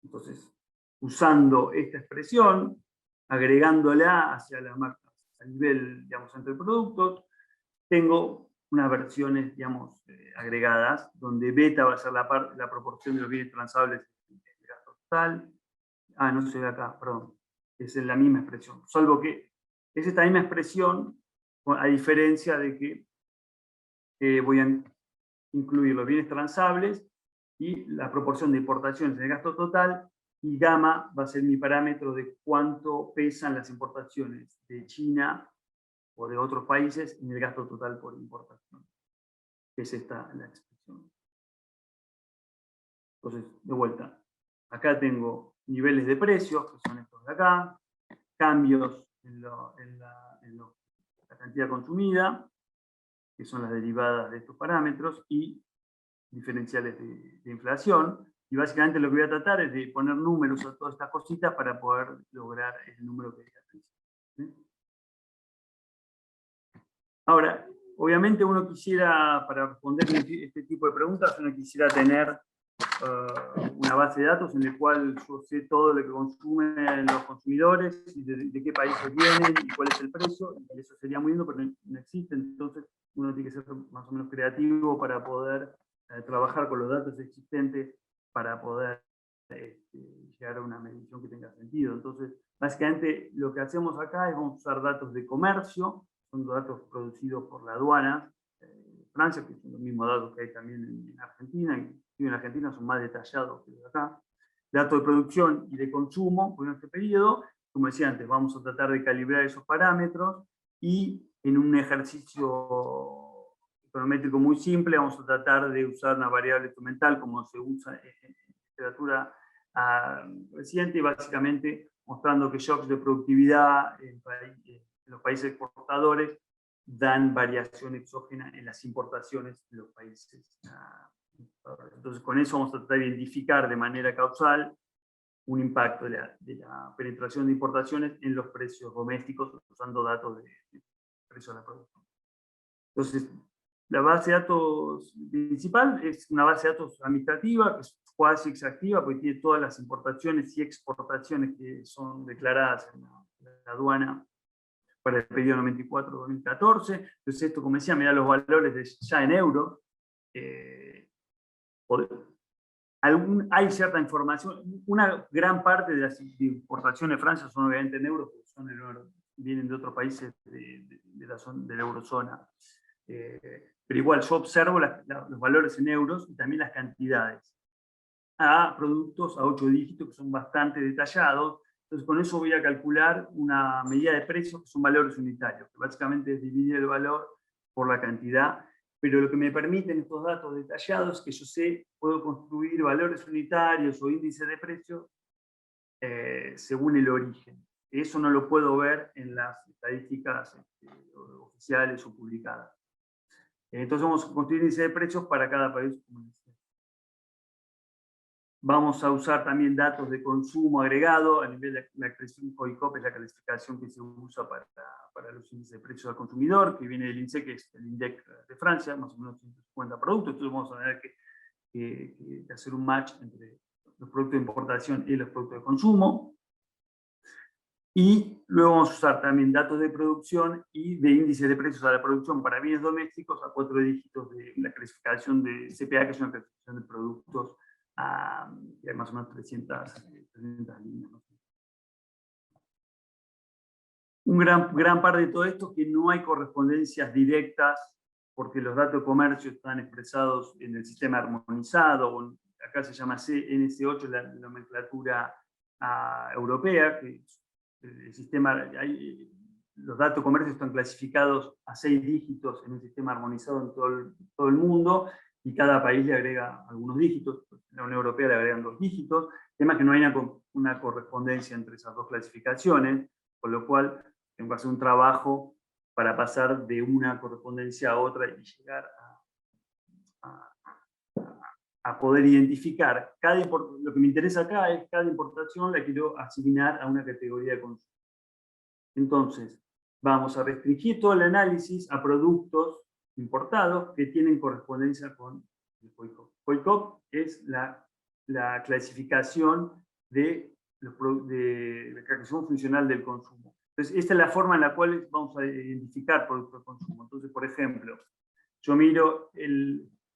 Entonces, usando esta expresión, agregándola hacia la marca, a nivel, digamos, entre productos, tengo unas versiones, digamos, agregadas, donde beta va a ser la proporción de los bienes transables total. No se ve acá, perdón. Es la misma expresión. Salvo que es esta misma expresión, a diferencia de que voy a incluir los bienes transables y la proporción de importaciones en el gasto total, y gamma va a ser mi parámetro de cuánto pesan las importaciones de China o de otros países en el gasto total por importación. Es esta la expresión. Entonces, de vuelta, acá tengo niveles de precios, que son estos de acá, cambios en la cantidad consumida, que son las derivadas de estos parámetros, y diferenciales de inflación. Y básicamente lo que voy a tratar es de poner números a todas estas cositas para poder lograr el número que diga. ¿Sí? Ahora, obviamente uno quisiera, para responder este tipo de preguntas, uno quisiera tener una base de datos en la cual yo sé todo lo que consumen los consumidores, y de qué países vienen y cuál es el precio, y eso sería muy lindo, pero no existe. Entonces uno tiene que ser más o menos creativo para poder trabajar con los datos existentes para poder llegar a una medición que tenga sentido. Entonces, básicamente lo que hacemos acá es vamos a usar datos de comercio, son datos producidos por la aduana de Francia, que son los mismos datos que hay también en Argentina, y en Argentina son más detallados que de acá. Datos de producción y de consumo por este periodo. Como decía antes, vamos a tratar de calibrar esos parámetros, y en un ejercicio econométrico muy simple vamos a tratar de usar una variable instrumental como se usa en literatura reciente, y básicamente mostrando que shocks de productividad en los países exportadores dan variación exógena en las importaciones de los países. Entonces, con eso vamos a tratar de identificar de manera causal un impacto de la penetración de importaciones en los precios domésticos, usando datos de precio de la producción. Entonces, la base de datos principal es una base de datos administrativa, que es cuasi exhaustiva, porque tiene todas las importaciones y exportaciones que son declaradas en la aduana para el periodo 94-2014. Entonces esto, como decía, me da los valores ya en euros. Hay cierta información, una gran parte de las importaciones de Francia son obviamente en euros, porque vienen de otros países de la eurozona. Pero igual yo observo los valores en euros y también las cantidades a productos a 8 dígitos que son bastante detallados. Entonces con eso voy a calcular una medida de precios que son valores unitarios, que básicamente es dividir el valor por la cantidad, pero lo que me permiten estos datos detallados es que yo puedo construir valores unitarios o índices de precios según el origen. Eso no lo puedo ver en las estadísticas oficiales o publicadas. Entonces vamos a construir índice de precios para cada país. Vamos a usar también datos de consumo agregado a nivel de la clasificación COICOP, es la clasificación que se usa para los índices de precios al consumidor, que viene del INSEE, que es el INDEC de Francia, más o menos 150 productos. Entonces vamos a tener que hacer un match entre los productos de importación y los productos de consumo. Y luego vamos a usar también datos de producción y de índices de precios a la producción para bienes domésticos a 4 dígitos de la clasificación de CPA, que es una clasificación de productos y hay más o menos 300 líneas. Un gran parte de todo esto es que no hay correspondencias directas, porque los datos de comercio están expresados en el sistema armonizado, acá se llama CNC8, la nomenclatura europea, que el sistema, los datos de comercio están clasificados a 6 dígitos en un sistema armonizado en todo el mundo, y cada país le agrega algunos dígitos. La Unión Europea le agregan 2 dígitos. El tema es que no hay una correspondencia entre esas dos clasificaciones, con lo cual tengo que hacer un trabajo para pasar de una correspondencia a otra y llegar a poder identificar. Lo que me interesa acá es cada importación la quiero asignar a una categoría de consumo. Entonces, vamos a restringir todo el análisis a productos importados que tienen correspondencia con el COICOP. COICOP es la clasificación de la clasificación funcional del consumo. Entonces, esta es la forma en la cual vamos a identificar productos de consumo. Entonces, por ejemplo, yo miro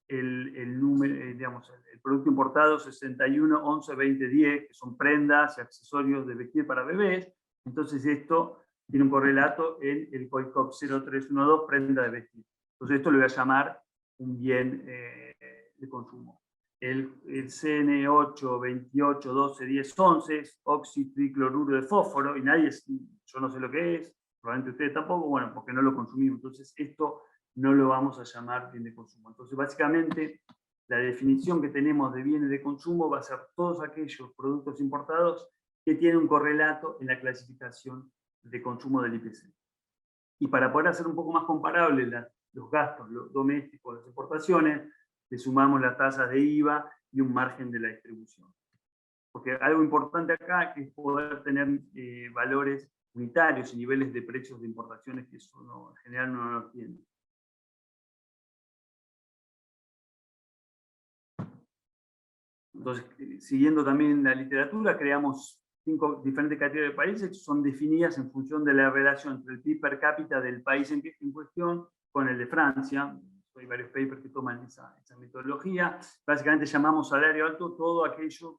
el número, digamos, el producto importado 61, 11, 20, 10, que son prendas y accesorios de vestir para bebés. Entonces esto tiene un correlato en el COICOP 0312, prenda de vestir. Entonces esto lo voy a llamar un bien de consumo. El CN8, 28, 12, 10, 11 es óxido tricloruro de fósforo, y yo no sé lo que es, probablemente ustedes tampoco, bueno, porque no lo consumimos. Entonces esto no lo vamos a llamar bien de consumo. Entonces básicamente la definición que tenemos de bienes de consumo va a ser todos aquellos productos importados que tienen un correlato en la clasificación de consumo del IPC. Y para poder hacer un poco más comparable los gastos domésticos, las exportaciones, le sumamos las tasas de IVA y un margen de la distribución. Porque algo importante acá es poder tener valores unitarios y niveles de precios de importaciones que eso en general no los tiene. Entonces, siguiendo también la literatura, creamos 5 diferentes categorías de países que son definidas en función de la relación entre el PIB per cápita del país en cuestión con el de Francia. Hay varios papers que toman esa metodología. Básicamente llamamos salario alto todo aquello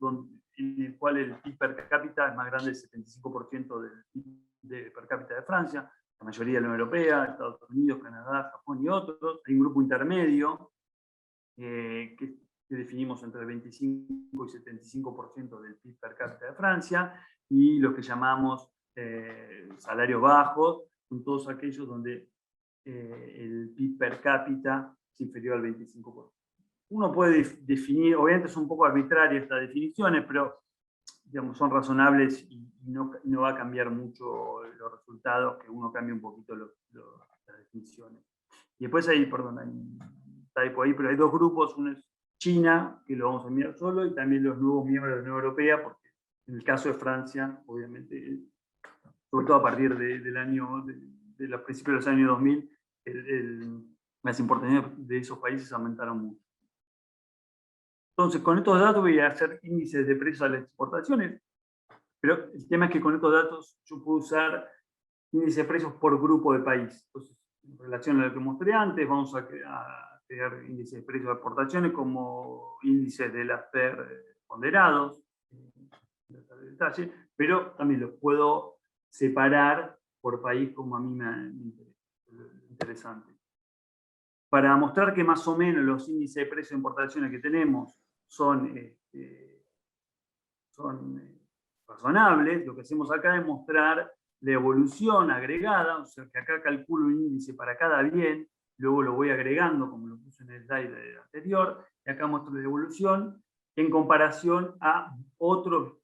en el cual el PIB per cápita es más grande del 75% del PIB per cápita de Francia, la mayoría de la Unión Europea, Estados Unidos, Canadá, Japón y otros. Hay un grupo intermedio que definimos entre el 25 y 75% del PIB per cápita de Francia, y los que llamamos salarios bajos, son todos aquellos donde el PIB per cápita es inferior al 25%. Uno puede definir, obviamente son un poco arbitrarias estas definiciones, pero digamos, son razonables y no va a cambiar mucho los resultados, que uno cambie un poquito las definiciones. Y después hay, está ahí, pero hay 2 grupos, uno es China, que lo vamos a mirar solo, y también los nuevos miembros de la Unión Europea, porque en el caso de Francia, obviamente, sobre todo a partir de los principios de los años 2000, las importaciones de esos países aumentaron mucho. Entonces, con estos datos voy a hacer índices de precios a las exportaciones, pero el tema es que con estos datos yo puedo usar índices de precios por grupo de país. Entonces, en relación a lo que mostré antes, vamos a crear índices de precios de exportaciones como índices de las PER ponderados, detalle, pero también los puedo separar por país como a mí me interesa. Interesante. Para mostrar que más o menos los índices de precios de importaciones que tenemos son razonables, lo que hacemos acá es mostrar la evolución agregada, o sea que acá calculo un índice para cada bien, luego lo voy agregando como lo puse en el slide anterior, y acá muestro la evolución en comparación a otros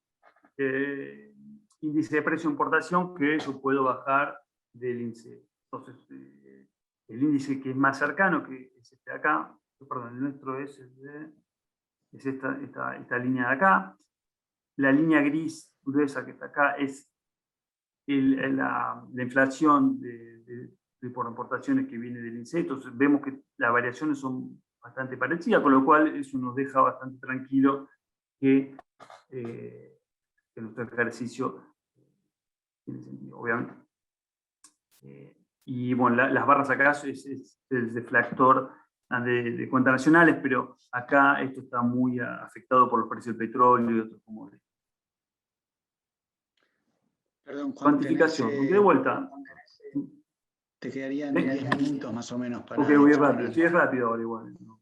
índice de precio de importación que yo puedo bajar del índice. Entonces, el índice que es más cercano, que es este de acá, perdón, el nuestro es esta línea de acá. La línea gris gruesa que está acá es la inflación por importaciones que viene del INSEE. Entonces vemos que las variaciones son bastante parecidas, con lo cual eso nos deja bastante tranquilo que nuestro ejercicio tiene sentido, obviamente. Y bueno, las barras acá es el deflactor de cuentas nacionales, pero acá esto está muy afectado por los precios del petróleo y otros commodities. Perdón, Juan, cuantificación, de vuelta. Te quedarían 10 minutos más o menos para... Ok, voy rápido, sí es rápido ahora igual. ¿No?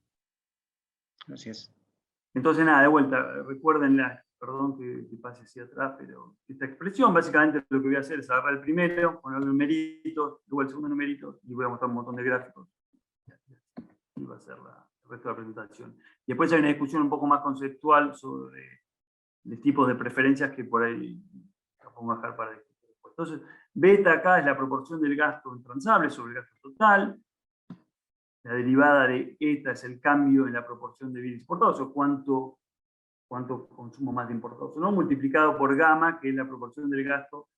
Gracias. Entonces nada, de vuelta, recuerden, perdón que pase hacia atrás, pero esta expresión, básicamente lo que voy a hacer es agarrar el primero, ponerle numeritos, luego el segundo numerito, y voy a mostrar un montón de gráficos. Y va a ser el resto de la presentación. Y después hay una discusión un poco más conceptual sobre los tipos de preferencias que por ahí la pongo a dejar para discutir. Entonces, beta acá es la proporción del gasto intransable sobre el gasto total. La derivada de eta es el cambio en la proporción de bienes importados, o cuánto consumo más de importados, ¿no? Multiplicado por gamma, que es la proporción del gasto,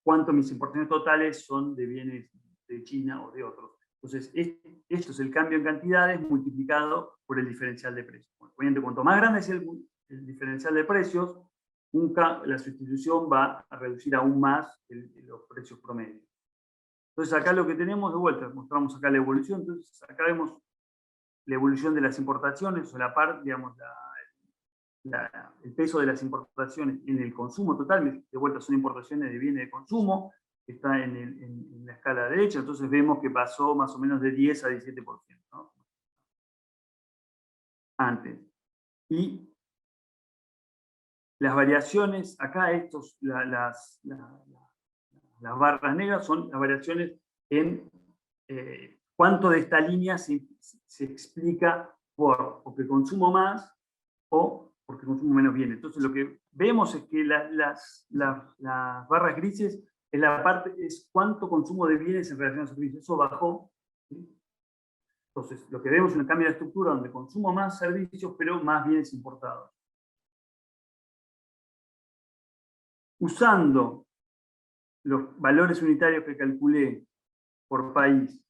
cuánto mis importaciones totales son de bienes de China o de otros. Entonces, esto es el cambio en cantidades multiplicado por el diferencial de precios. Obviamente, cuanto más grande es el diferencial de precios, la sustitución va a reducir aún más los precios promedios. Entonces acá lo que tenemos, de vuelta, mostramos acá la evolución, entonces acá vemos la evolución de las importaciones, o la parte, digamos, el peso de las importaciones en el consumo total, de vuelta son importaciones de bienes de consumo, que está en la escala derecha, entonces vemos que pasó más o menos de 10 a 17%, ¿no? Antes. Y las variaciones, acá las barras negras son las variaciones en cuánto de esta línea se explica porque consumo más o porque consumo menos bienes. Entonces lo que vemos es que las barras grises es cuánto consumo de bienes en relación a servicios. Eso bajó. ¿Sí? Entonces lo que vemos es un cambio de estructura donde consumo más servicios, pero más bienes importados. Usando los valores unitarios que calculé por país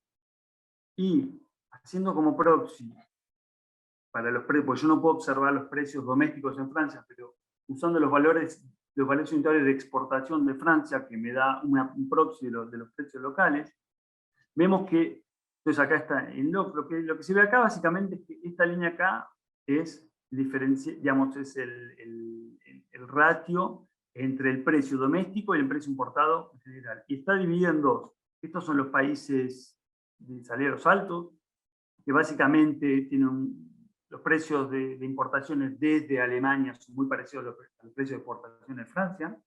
y haciendo como proxy para los precios, porque yo no puedo observar los precios domésticos en Francia, pero usando los valores unitarios de exportación de Francia, que me da un proxy de los precios locales, vemos que, entonces acá está, lo que se ve acá básicamente es que esta línea acá es digamos, es el ratio entre el precio doméstico y el precio importado en general. Y está dividido en dos. Estos son los países de salarios altos, que básicamente tienen los precios de importaciones desde Alemania son muy parecidos a los precios de exportaciones de Francia.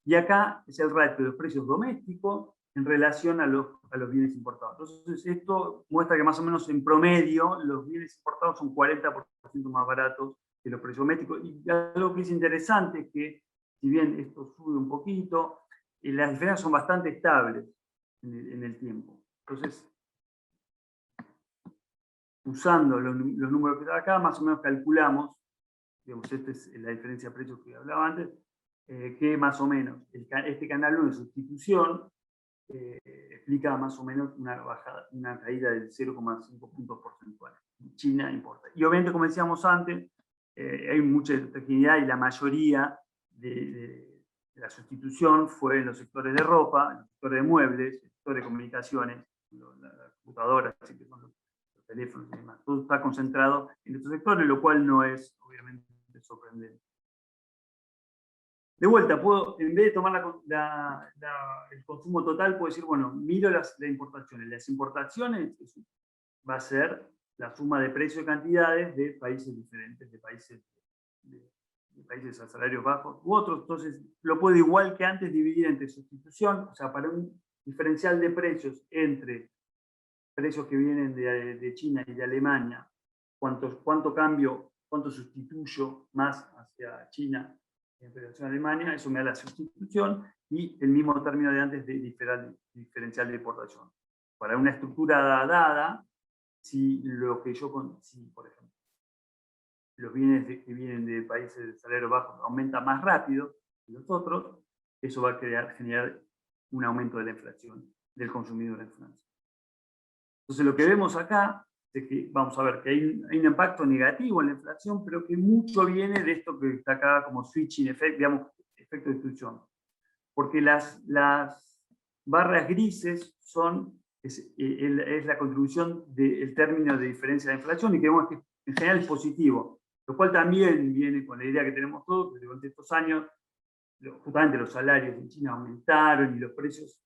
Y acá es el ratio de los precios domésticos en relación a los bienes importados. Entonces esto muestra que más o menos en promedio los bienes importados son 40% más baratos que los precios domésticos. Y algo que es interesante es que, si bien esto sube un poquito, las diferencias son bastante estables en el tiempo. Entonces, usando los números que están acá, más o menos calculamos, digamos, esta es la diferencia de precios que hablaba antes, que más o menos este canal 1 de sustitución explica más o menos una caída del 0,5 puntos porcentuales. China importa. Y obviamente, como decíamos antes, hay mucha heterogeneidad y la mayoría de la sustitución fue en los sectores de ropa, en los sectores de muebles, en el sector de comunicaciones, las computadoras, así que son los teléfonos y demás. Todo está concentrado en estos sectores, lo cual no es, obviamente, sorprendente. De vuelta, en vez de tomar el consumo total, puedo decir, bueno, miro las importaciones. Las importaciones va a ser la suma de precios y cantidades de países diferentes, de países a salarios bajos u otros. Entonces, lo puedo igual que antes dividir entre sustitución, o sea, para un diferencial de precios entre precios que vienen de China y de Alemania, cuánto sustituyo más hacia China en relación a Alemania, eso me da la sustitución, y el mismo término de antes de diferencial de importación. Para una estructura dada, si por ejemplo, los bienes que vienen de países de salario bajo aumentan más rápido que los otros, eso va a generar un aumento de la inflación del consumidor en Francia. Entonces lo que vemos acá es que, vamos a ver, que hay un impacto negativo en la inflación, pero que mucho viene de esto que está acá como switching effect, digamos, efecto de distribución. Porque las barras grises es la contribución del término de diferencia de inflación, y que vemos que en general es positivo, lo cual también viene con la idea que tenemos todos, que durante estos años justamente los salarios en China aumentaron y los precios.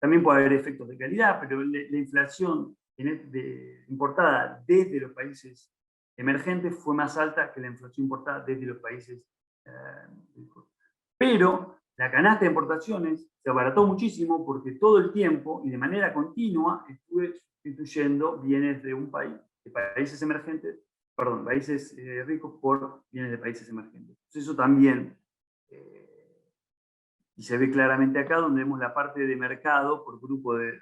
También puede haber efectos de calidad, pero la inflación importada desde los países emergentes fue más alta que la inflación importada desde los países pero la canasta de importaciones se abarató muchísimo porque todo el tiempo y de manera continua estuve sustituyendo bienes de países emergentes, países ricos por bienes de países emergentes. Entonces eso también y se ve claramente acá donde vemos la parte de mercado por grupo de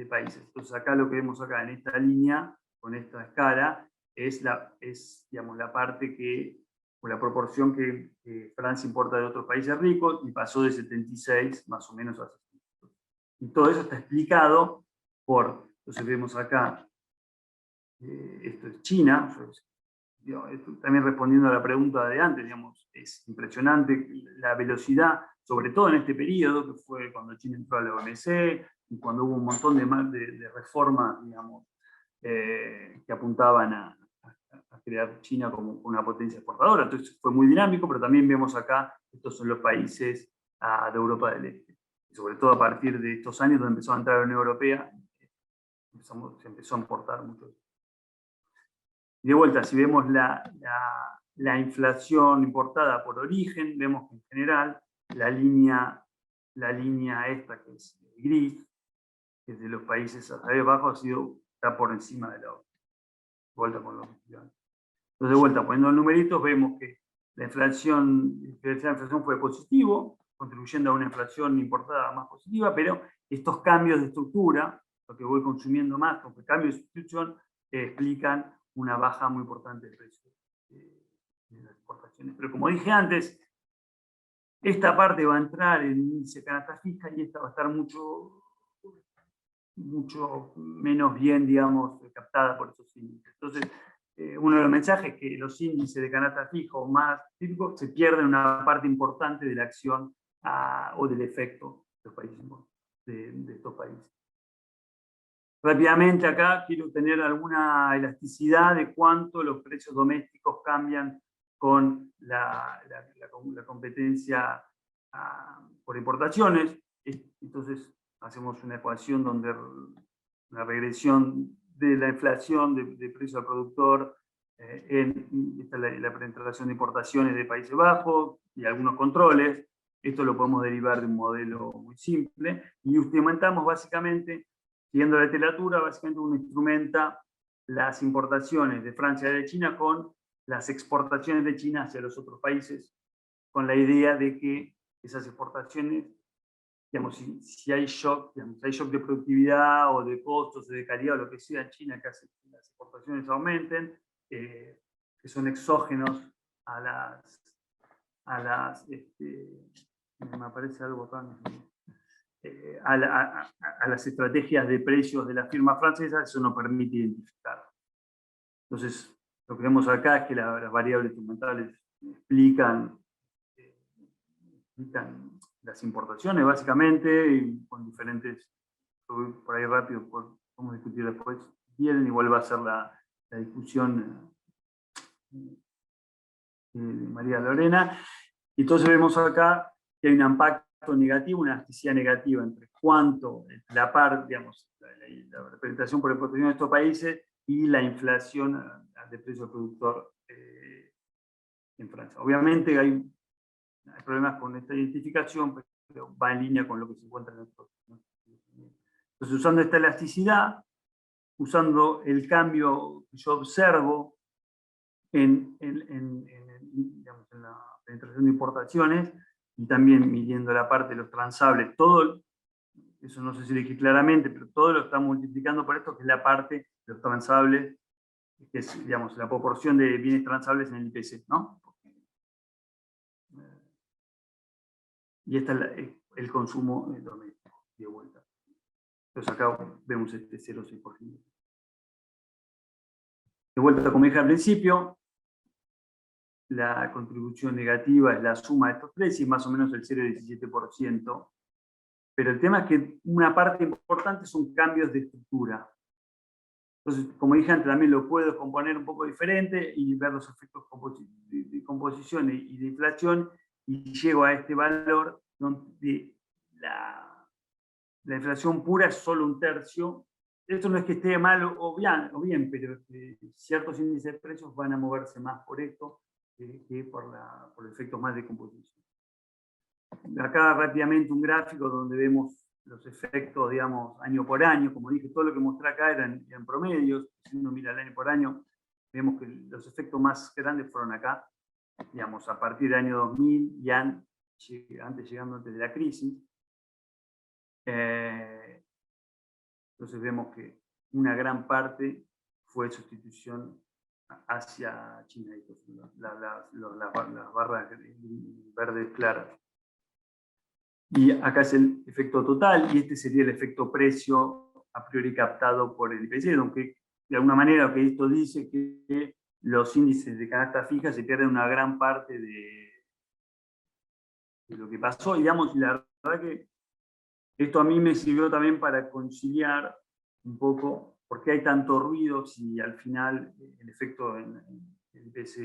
países. Entonces acá lo que vemos acá en esta línea, con esta escala, digamos, la parte o la proporción que Francia importa de otros países ricos y pasó de 76 más o menos a 60. Y todo eso está explicado entonces vemos acá, esto es China, también respondiendo a la pregunta de antes, digamos, es impresionante la velocidad, sobre todo en este periodo, que fue cuando China entró a la OMC, y cuando hubo un montón de reformas, digamos, que apuntaban a crear China como una potencia exportadora. Entonces fue muy dinámico, pero también vemos acá, estos son los países de Europa del Este. Y sobre todo a partir de estos años, donde empezó a entrar la Unión Europea, se empezó a importar mucho. Y de vuelta, si vemos la inflación importada por origen, vemos que en general la línea esta, que es gris, que es de los países abajo, está por encima de la otra. De vuelta con los Entonces, de vuelta, poniendo los numeritos, vemos que la inflación fue positivo, contribuyendo a una inflación importada más positiva, pero estos cambios de estructura, lo que voy consumiendo más, los cambios de sustitución, explican una baja muy importante del precio de las exportaciones. Pero como dije antes, esta parte va a entrar en el índice de canasta fija y esta va a estar mucho menos bien, digamos, captada por esos índices. Entonces, uno de los mensajes es que los índices de canasta fijo más típicos se pierden una parte importante de la acción o del efecto de los países, de estos países. Rápidamente acá quiero tener alguna elasticidad de cuánto los precios domésticos cambian con la competencia por importaciones. Entonces hacemos una ecuación donde una regresión de la inflación de precio al productor esta es la penetración de importaciones de Países Bajos y algunos controles. Esto lo podemos derivar de un modelo muy simple y instrumentamos básicamente, siguiendo la literatura, básicamente uno instrumenta las importaciones de Francia y de China con las exportaciones de China hacia los otros países, con la idea de que esas exportaciones, digamos, si hay shock, digamos, hay shock de productividad o de costos, o de calidad, o lo que sea en China, que hace que las exportaciones aumenten, que son exógenos a me aparece algo acá, a las estrategias de precios de las firmas francesas, eso no permite identificar. Entonces, lo que vemos acá es que las variables instrumentales explican las importaciones, básicamente, y con diferentes, por ahí rápido, podemos discutir después, quieren, igual va a ser la discusión de María Lorena. Y entonces vemos acá que hay un impacto negativo, una elasticidad negativa entre cuánto la parte, digamos, la representación por exportación de estos países y la inflación de precio del productor en Francia. Obviamente hay problemas con esta identificación, pero va en línea con lo que se encuentra en estos. Entonces, usando esta elasticidad, usando el cambio que yo observo en la penetración de importaciones y también midiendo la parte de los transables, todo, eso no sé si lo dije claramente, pero todo lo estamos multiplicando por esto, que es la parte de los transables, que es, digamos, la proporción de bienes transables en el IPC, ¿no? Y este es el consumo doméstico, de vuelta. Entonces acá vemos este 0,6%. De vuelta, como dije al principio, la contribución negativa es la suma de estos precios, más o menos el 0,17%. Pero el tema es que una parte importante son cambios de estructura. Entonces, como dije antes, también lo puedo componer un poco diferente y ver los efectos de composición y de inflación, y llego a este valor donde la inflación pura es solo un tercio. Esto no es que esté mal o bien, pero ciertos índices de precios van a moverse más por esto que por efectos más de composición. Acá rápidamente un gráfico donde vemos los efectos, digamos, año por año. Como dije, todo lo que mostré acá eran promedios. Si uno mira el año por año, vemos que los efectos más grandes fueron acá, digamos, a partir del año 2000 y llegando antes de la crisis. Entonces vemos que una gran parte fue sustitución hacia China, las barras verdes claras. Y acá es el efecto total, y este sería el efecto precio a priori captado por el IPC, aunque de alguna manera lo que esto dice que los índices de canasta fija se pierden una gran parte de lo que pasó, digamos, y la verdad que esto a mí me sirvió también para conciliar un poco, por qué hay tanto ruido si al final el efecto es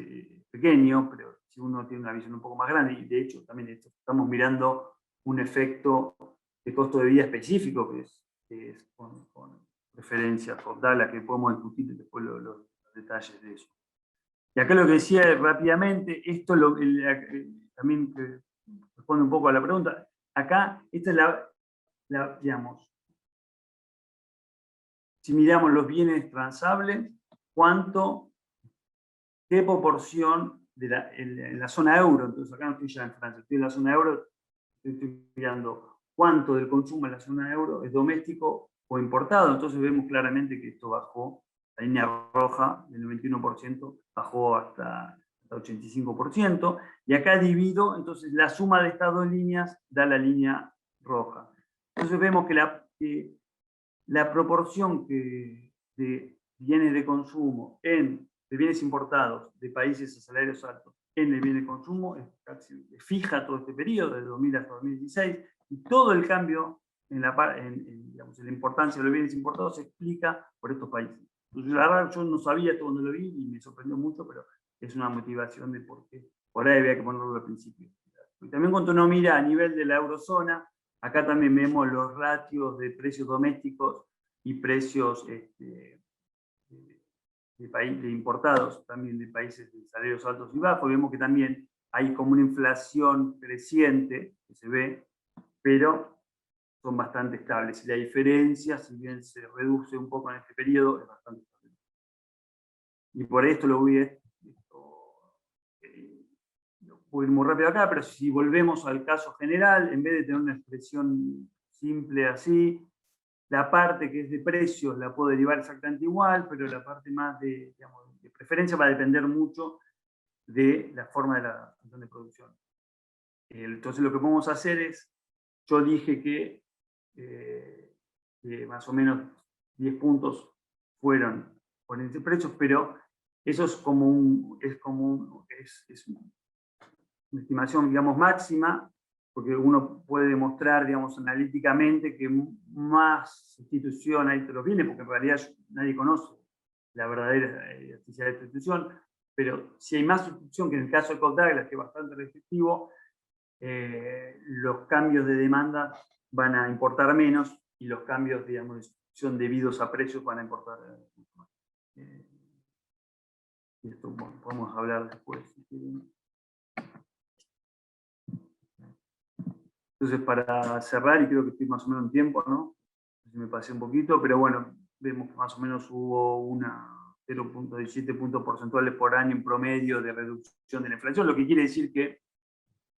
pequeño, pero si uno tiene una visión un poco más grande, y de hecho también estamos mirando un efecto de costo de vida específico, que es con referencia total, a que podemos discutir después los detalles de eso. Y acá lo que decía rápidamente, esto también responde un poco a la pregunta, acá esta es digamos, si miramos los bienes transables, qué proporción en la zona euro, entonces acá no estoy ya en Francia, estoy en la zona euro, estoy mirando cuánto del consumo en la zona euro es doméstico o importado, entonces vemos claramente que esto bajó, la línea roja del 91% bajó hasta 85%, y acá divido, entonces la suma de estas dos líneas da la línea roja. Entonces vemos que la proporción de bienes de consumo de bienes importados de países a salarios altos en el bien de consumo es fija todo este periodo, de 2000 hasta 2016, y todo el cambio digamos, en la importancia de los bienes importados se explica por estos países. Entonces, la verdad, yo no sabía esto cuando lo vi y me sorprendió mucho, pero es una motivación de por qué. Por ahí había que ponerlo al principio. Y también cuando uno mira a nivel de la eurozona, acá también vemos los ratios de precios domésticos y precios de importados, también de países de salarios altos y bajos. Vemos que también hay como una inflación creciente que se ve, pero son bastante estables. Y la diferencia, si bien se reduce un poco en este periodo, es bastante estable. Y por esto lo voy a ir muy rápido acá, pero si volvemos al caso general, en vez de tener una expresión simple así, la parte que es de precios la puedo derivar exactamente igual, pero la parte más de preferencia va a depender mucho de la forma de la función de producción. Entonces lo que podemos hacer es, yo dije que más o menos 10 puntos fueron por entre precios, pero eso es como una estimación, digamos, máxima, porque uno puede demostrar, digamos, analíticamente que más sustitución hay de los bienes, porque en realidad nadie conoce la verdadera eficiencia de sustitución, pero si hay más sustitución, que en el caso de Colt-Douglas, que es bastante restrictivo, los cambios de demanda van a importar menos y los cambios, digamos, de sustitución debidos a precios van a importar mucho más. Y esto podemos hablar después, si quieren. Entonces, para cerrar, y creo que estoy más o menos en tiempo, ¿no? Me pasé un poquito, pero bueno, vemos que más o menos hubo una 0.17 puntos porcentuales por año en promedio de reducción de la inflación, lo que quiere decir que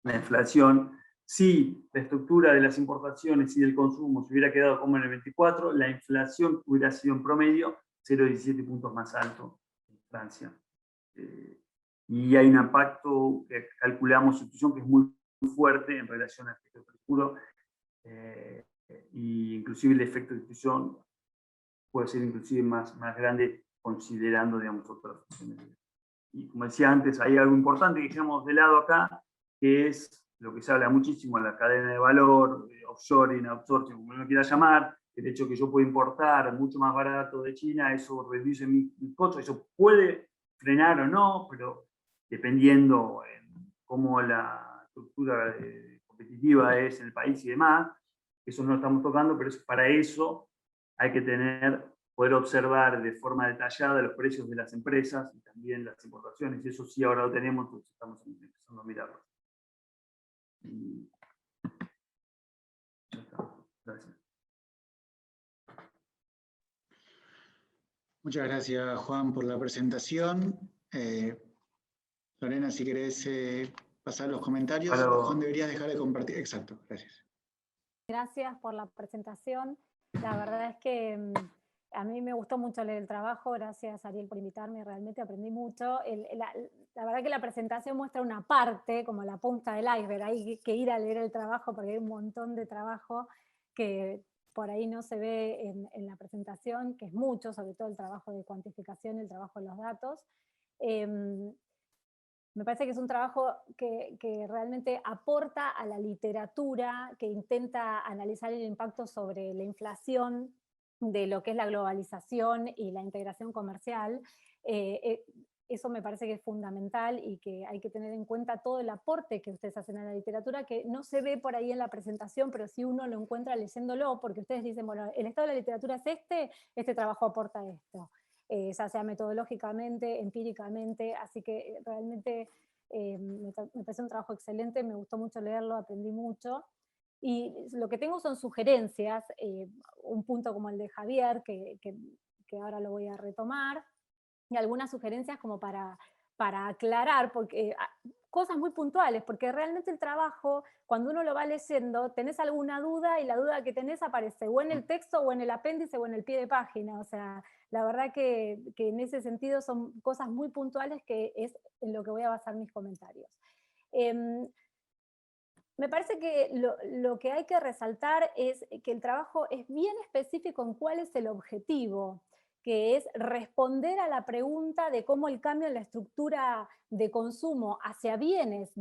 la inflación, si la estructura de las importaciones y del consumo se hubiera quedado como en el 24, la inflación hubiera sido en promedio 0.17 puntos más alto en Francia. Y hay un impacto que calculamos sustitución que es muy fuerte en relación al efecto de futuro, y inclusive el efecto de difusión puede ser inclusive más grande considerando, digamos, otras funciones. Y como decía antes, hay algo importante que dejamos de lado acá, que es lo que se habla muchísimo en la cadena de valor, offshoring, outsourcing, como uno quiera llamar, el hecho que yo puedo importar mucho más barato de China, eso reduce mis costos, eso puede frenar o no, pero dependiendo en cómo la estructura competitiva es en el país y demás, eso no lo estamos tocando, pero para eso hay que poder observar de forma detallada los precios de las empresas y también las importaciones, y eso sí ahora lo tenemos, entonces estamos empezando a mirarlo. Y ya está. Gracias. Muchas gracias, Juan, por la presentación. Lorena, si querés pasar los comentarios. Juan, deberías dejar de compartir. Exacto, gracias. Gracias por la presentación. La verdad es que a mí me gustó mucho leer el trabajo. Gracias, Ariel, por invitarme. Realmente aprendí mucho. La verdad que la presentación muestra una parte, como la punta del iceberg. Hay que ir a leer el trabajo porque hay un montón de trabajo que por ahí no se ve en la presentación, que es mucho, sobre todo el trabajo de cuantificación, el trabajo de los datos. Me parece que es un trabajo que realmente aporta a la literatura, que intenta analizar el impacto sobre la inflación de lo que es la globalización y la integración comercial. Eso me parece que es fundamental y que hay que tener en cuenta todo el aporte que ustedes hacen a la literatura, que no se ve por ahí en la presentación, pero sí uno lo encuentra leyéndolo, porque ustedes dicen, bueno, el estado de la literatura es este trabajo aporta esto, ya sea metodológicamente, empíricamente, así que realmente me parece un trabajo excelente, me gustó mucho leerlo, aprendí mucho. Y lo que tengo son sugerencias, un punto como el de Javier, que ahora lo voy a retomar, y algunas sugerencias como para aclarar, porque cosas muy puntuales, porque realmente el trabajo, cuando uno lo va leyendo, tenés alguna duda y la duda que tenés aparece o en el texto o en el apéndice o en el pie de página. O sea, la verdad que en ese sentido son cosas muy puntuales que es en lo que voy a basar mis comentarios. Me parece que lo que hay que resaltar es que el trabajo es bien específico en cuál es el objetivo, que es responder a la pregunta de cómo el cambio en la estructura de consumo hacia bienes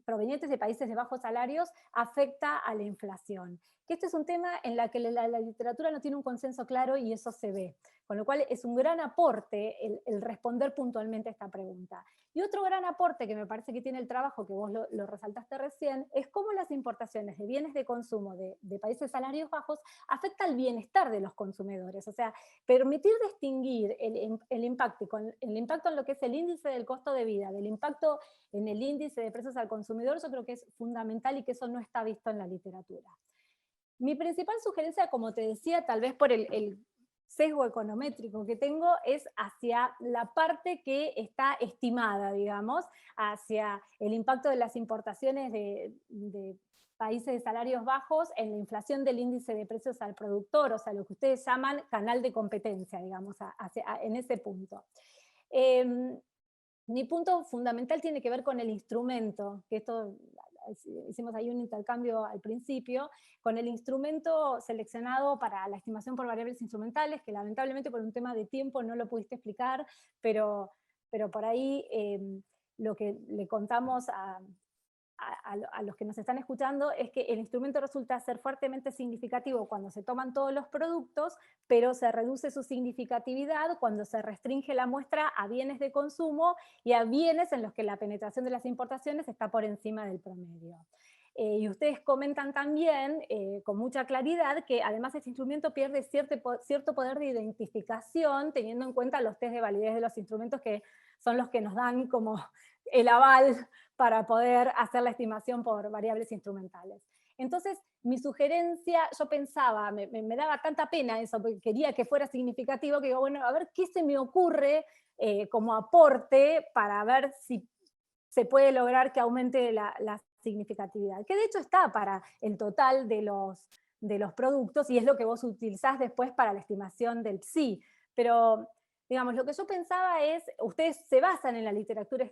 provenientes de países de bajos salarios afecta a la inflación. Que este es un tema en el que la literatura no tiene un consenso claro y eso se ve. Con lo cual es un gran aporte el responder puntualmente a esta pregunta. Y otro gran aporte que me parece que tiene el trabajo, que vos lo resaltaste recién, es cómo las importaciones de bienes de consumo de países de salarios bajos afecta al bienestar de los consumidores. O sea, permitir distinguir el impacto en lo que es el índice del costo de vida, del impacto en el índice de precios al consumidor, yo creo que es fundamental y que eso no está visto en la literatura. Mi principal sugerencia, como te decía, tal vez por el sesgo econométrico que tengo, es hacia la parte que está estimada, digamos, hacia el impacto de las importaciones de países de salarios bajos en la inflación del índice de precios al productor, o sea, lo que ustedes llaman canal de competencia, digamos, en ese punto. Mi punto fundamental tiene que ver con el instrumento, que esto hicimos ahí un intercambio al principio, con el instrumento seleccionado para la estimación por variables instrumentales, que lamentablemente por un tema de tiempo no lo pudiste explicar, pero por ahí lo que le contamos a los que nos están escuchando es que el instrumento resulta ser fuertemente significativo cuando se toman todos los productos, pero se reduce su significatividad cuando se restringe la muestra a bienes de consumo y a bienes en los que la penetración de las importaciones está por encima del promedio. Y ustedes comentan también con mucha claridad que además este instrumento pierde cierto poder de identificación teniendo en cuenta los test de validez de los instrumentos, que son los que nos dan como el aval para poder hacer la estimación por variables instrumentales. Entonces, mi sugerencia, yo pensaba, me daba tanta pena eso, porque quería que fuera significativo, que digo, bueno, a ver qué se me ocurre como aporte para ver si se puede lograr que aumente la significatividad, que de hecho está para el total de los productos y es lo que vos utilizás después para la estimación del PSI. Pero, digamos, lo que yo pensaba es, ustedes se basan en la literatura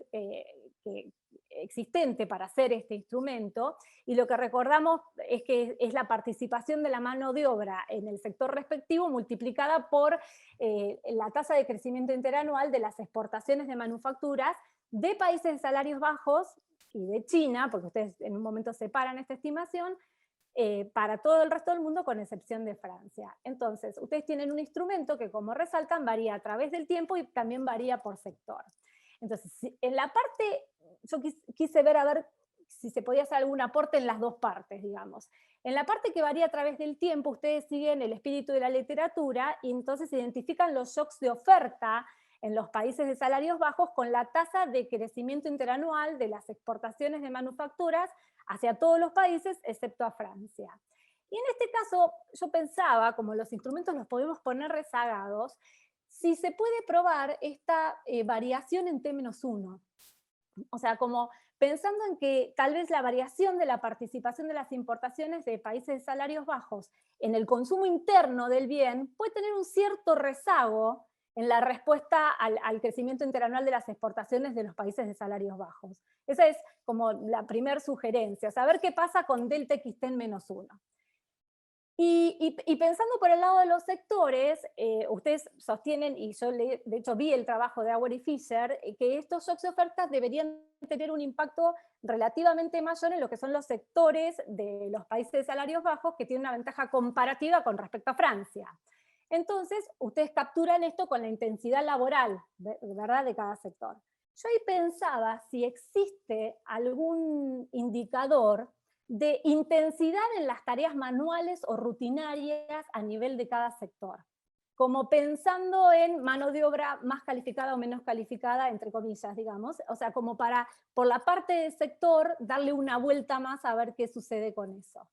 existente para hacer este instrumento, y lo que recordamos es que es la participación de la mano de obra en el sector respectivo multiplicada por la tasa de crecimiento interanual de las exportaciones de manufacturas de países de salarios bajos y de China, porque ustedes en un momento separan esta estimación, para todo el resto del mundo con excepción de Francia. Entonces, ustedes tienen un instrumento que, como resaltan, varía a través del tiempo y también varía por sector. Entonces, en la parte, yo quise ver a ver si se podía hacer algún aporte en las dos partes, digamos. En la parte que varía a través del tiempo, ustedes siguen el espíritu de la literatura y entonces identifican los shocks de oferta en los países de salarios bajos con la tasa de crecimiento interanual de las exportaciones de manufacturas hacia todos los países excepto a Francia. Y en este caso yo pensaba, como los instrumentos los podemos poner rezagados, si se puede probar esta variación en T-1. O sea, como pensando en que tal vez la variación de la participación de las importaciones de países de salarios bajos en el consumo interno del bien puede tener un cierto rezago en la respuesta al crecimiento interanual de las exportaciones de los países de salarios bajos. Esa es como la primera sugerencia, saber qué pasa con delta XT en -1. Y pensando por el lado de los sectores, ustedes sostienen, y yo de hecho vi el trabajo de Auer y Fisher, que estos shocks de ofertas deberían tener un impacto relativamente mayor en lo que son los sectores de los países de salarios bajos que tienen una ventaja comparativa con respecto a Francia. Entonces, ustedes capturan esto con la intensidad laboral, ¿verdad?, de cada sector. Yo ahí pensaba si existe algún indicador de intensidad en las tareas manuales o rutinarias a nivel de cada sector, como pensando en mano de obra más calificada o menos calificada, entre comillas, digamos, o sea, como para, por la parte del sector, darle una vuelta más a ver qué sucede con eso.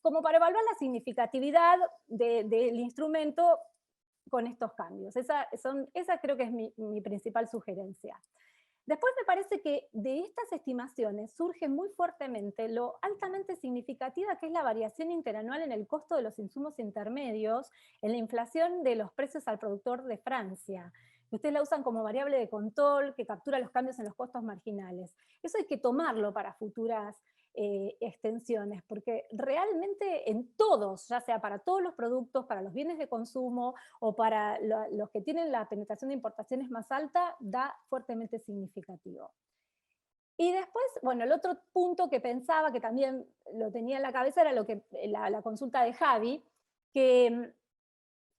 Como para evaluar la significatividad del instrumento con estos cambios. Esa creo que es mi principal sugerencia. Después me parece que de estas estimaciones surge muy fuertemente lo altamente significativa que es la variación interanual en el costo de los insumos intermedios, en la inflación de los precios al productor de Francia. Ustedes la usan como variable de control que captura los cambios en los costos marginales. Eso hay que tomarlo para futuras extensiones, porque realmente en todos, ya sea para todos los productos, para los bienes de consumo o para los que tienen la penetración de importaciones más alta, da fuertemente significativo. Y después, bueno, el otro punto que pensaba, que también lo tenía en la cabeza, era la consulta de Javi, que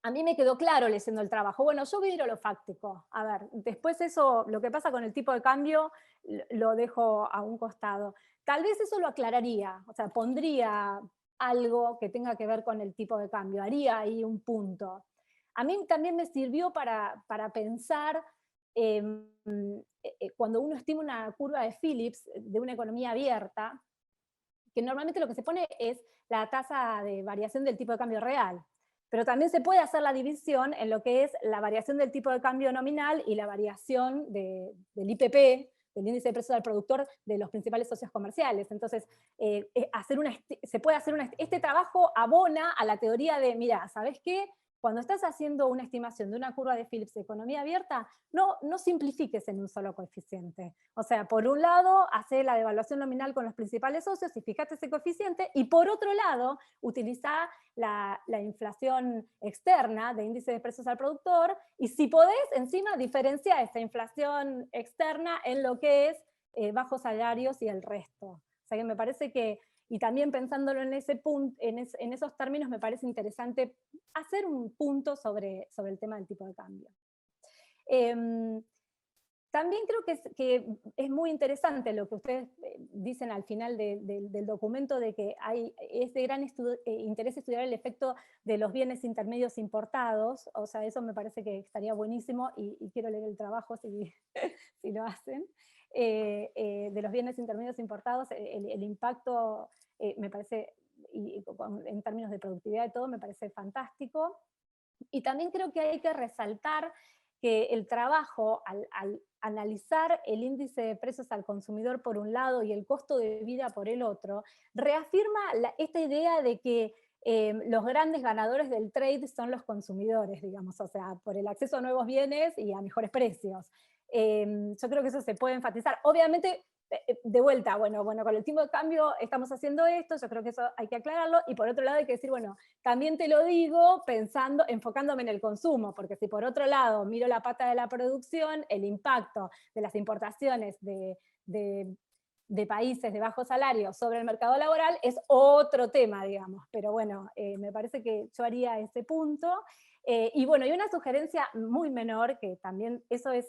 a mí me quedó claro leyendo el trabajo. Bueno, yo voy a ir a lo fáctico. A ver, después eso, lo que pasa con el tipo de cambio, lo dejo a un costado. Tal vez eso lo aclararía, o sea, pondría algo que tenga que ver con el tipo de cambio, haría ahí un punto. A mí también me sirvió para pensar, cuando uno estima una curva de Phillips de una economía abierta, que normalmente lo que se pone es la tasa de variación del tipo de cambio real. Pero también se puede hacer la división en lo que es la variación del tipo de cambio nominal y la variación del IPP, del índice de precios al productor de los principales socios comerciales. Entonces, este trabajo abona a la teoría de, mira, ¿sabes qué? Cuando estás haciendo una estimación de una curva de Phillips de economía abierta, no simplifiques en un solo coeficiente. O sea, por un lado, hace la devaluación nominal con los principales socios y fíjate ese coeficiente, y por otro lado, utiliza la inflación externa de índice de precios al productor, y si podés, encima diferenciar esta inflación externa en lo que es bajos salarios y el resto. O sea que me parece que, y también pensándolo en ese punto, en esos términos, me parece interesante hacer un punto sobre el tema del tipo de cambio. También creo que es muy interesante lo que ustedes dicen al final del documento, de que es de gran interés estudiar el efecto de los bienes intermedios importados. O sea, eso me parece que estaría buenísimo, y quiero leer el trabajo si lo hacen. De los bienes intermedios importados, el impacto me parece, y en términos de productividad y todo, me parece fantástico. Y también creo que hay que resaltar que el trabajo, al analizar el índice de precios al consumidor por un lado y el costo de vida por el otro, reafirma esta idea de que los grandes ganadores del trade son los consumidores, digamos, o sea, por el acceso a nuevos bienes y a mejores precios. Yo creo que eso se puede enfatizar. Obviamente, de vuelta, bueno, con el tipo de cambio estamos haciendo esto, yo creo que eso hay que aclararlo, y por otro lado hay que decir, bueno, también te lo digo enfocándome en el consumo, porque si por otro lado miro la pata de la producción, el impacto de las importaciones de países de bajo salario sobre el mercado laboral es otro tema, digamos, pero bueno, me parece que yo haría ese punto. Y bueno, y una sugerencia muy menor, que también eso es,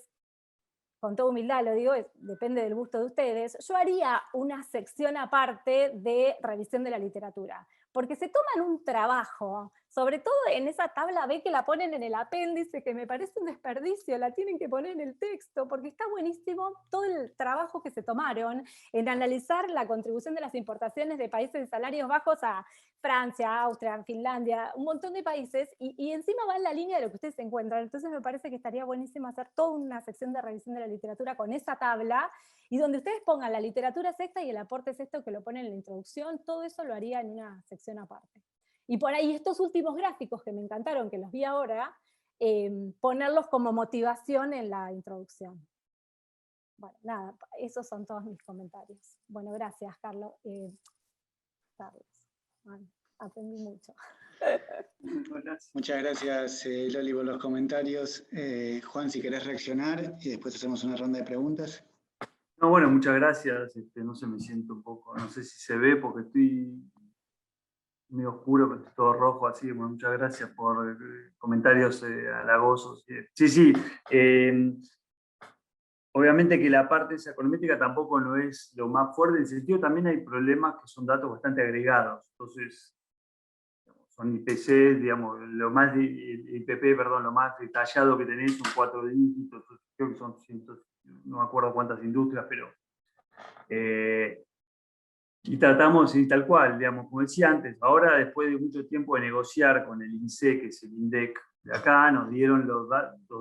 con toda humildad lo digo, depende del gusto de ustedes, yo haría una sección aparte de revisión de la literatura, porque se toman un trabajo, sobre todo en esa tabla B que la ponen en el apéndice, que me parece un desperdicio, la tienen que poner en el texto, porque está buenísimo todo el trabajo que se tomaron en analizar la contribución de las importaciones de países de salarios bajos a Francia, Austria, Finlandia, un montón de países, y encima va en la línea de lo que ustedes encuentran. Entonces me parece que estaría buenísimo hacer toda una sección de revisión de la literatura con esa tabla, y donde ustedes pongan la literatura es esta y el aporte es esto, que lo ponen en la introducción. Todo eso lo haría en una sección aparte. Y por ahí estos últimos gráficos que me encantaron, que los vi ahora, ponerlos como motivación en la introducción. Bueno, nada, esos son todos mis comentarios. Bueno, gracias, Carlos. Bueno, aprendí mucho. Muchas gracias, Loli, por los comentarios. Juan, si querés reaccionar, y después hacemos una ronda de preguntas. No, bueno, muchas gracias. No sé, me siento un poco, no sé si se ve porque estoy medio oscuro, pero todo rojo, así, bueno, muchas gracias por comentarios halagosos. Sí, sí, obviamente que la parte esa econométrica tampoco no es lo más fuerte, en el sentido también hay problemas que son datos bastante agregados, entonces son IPC, digamos, IPP, perdón, lo más detallado que tenés son 4 dígitos, creo que son cientos, no me acuerdo cuántas industrias, pero y tratamos, y tal cual, digamos, como decía antes, ahora después de mucho tiempo de negociar con el INSEE, que es el INDEC de acá, nos dieron los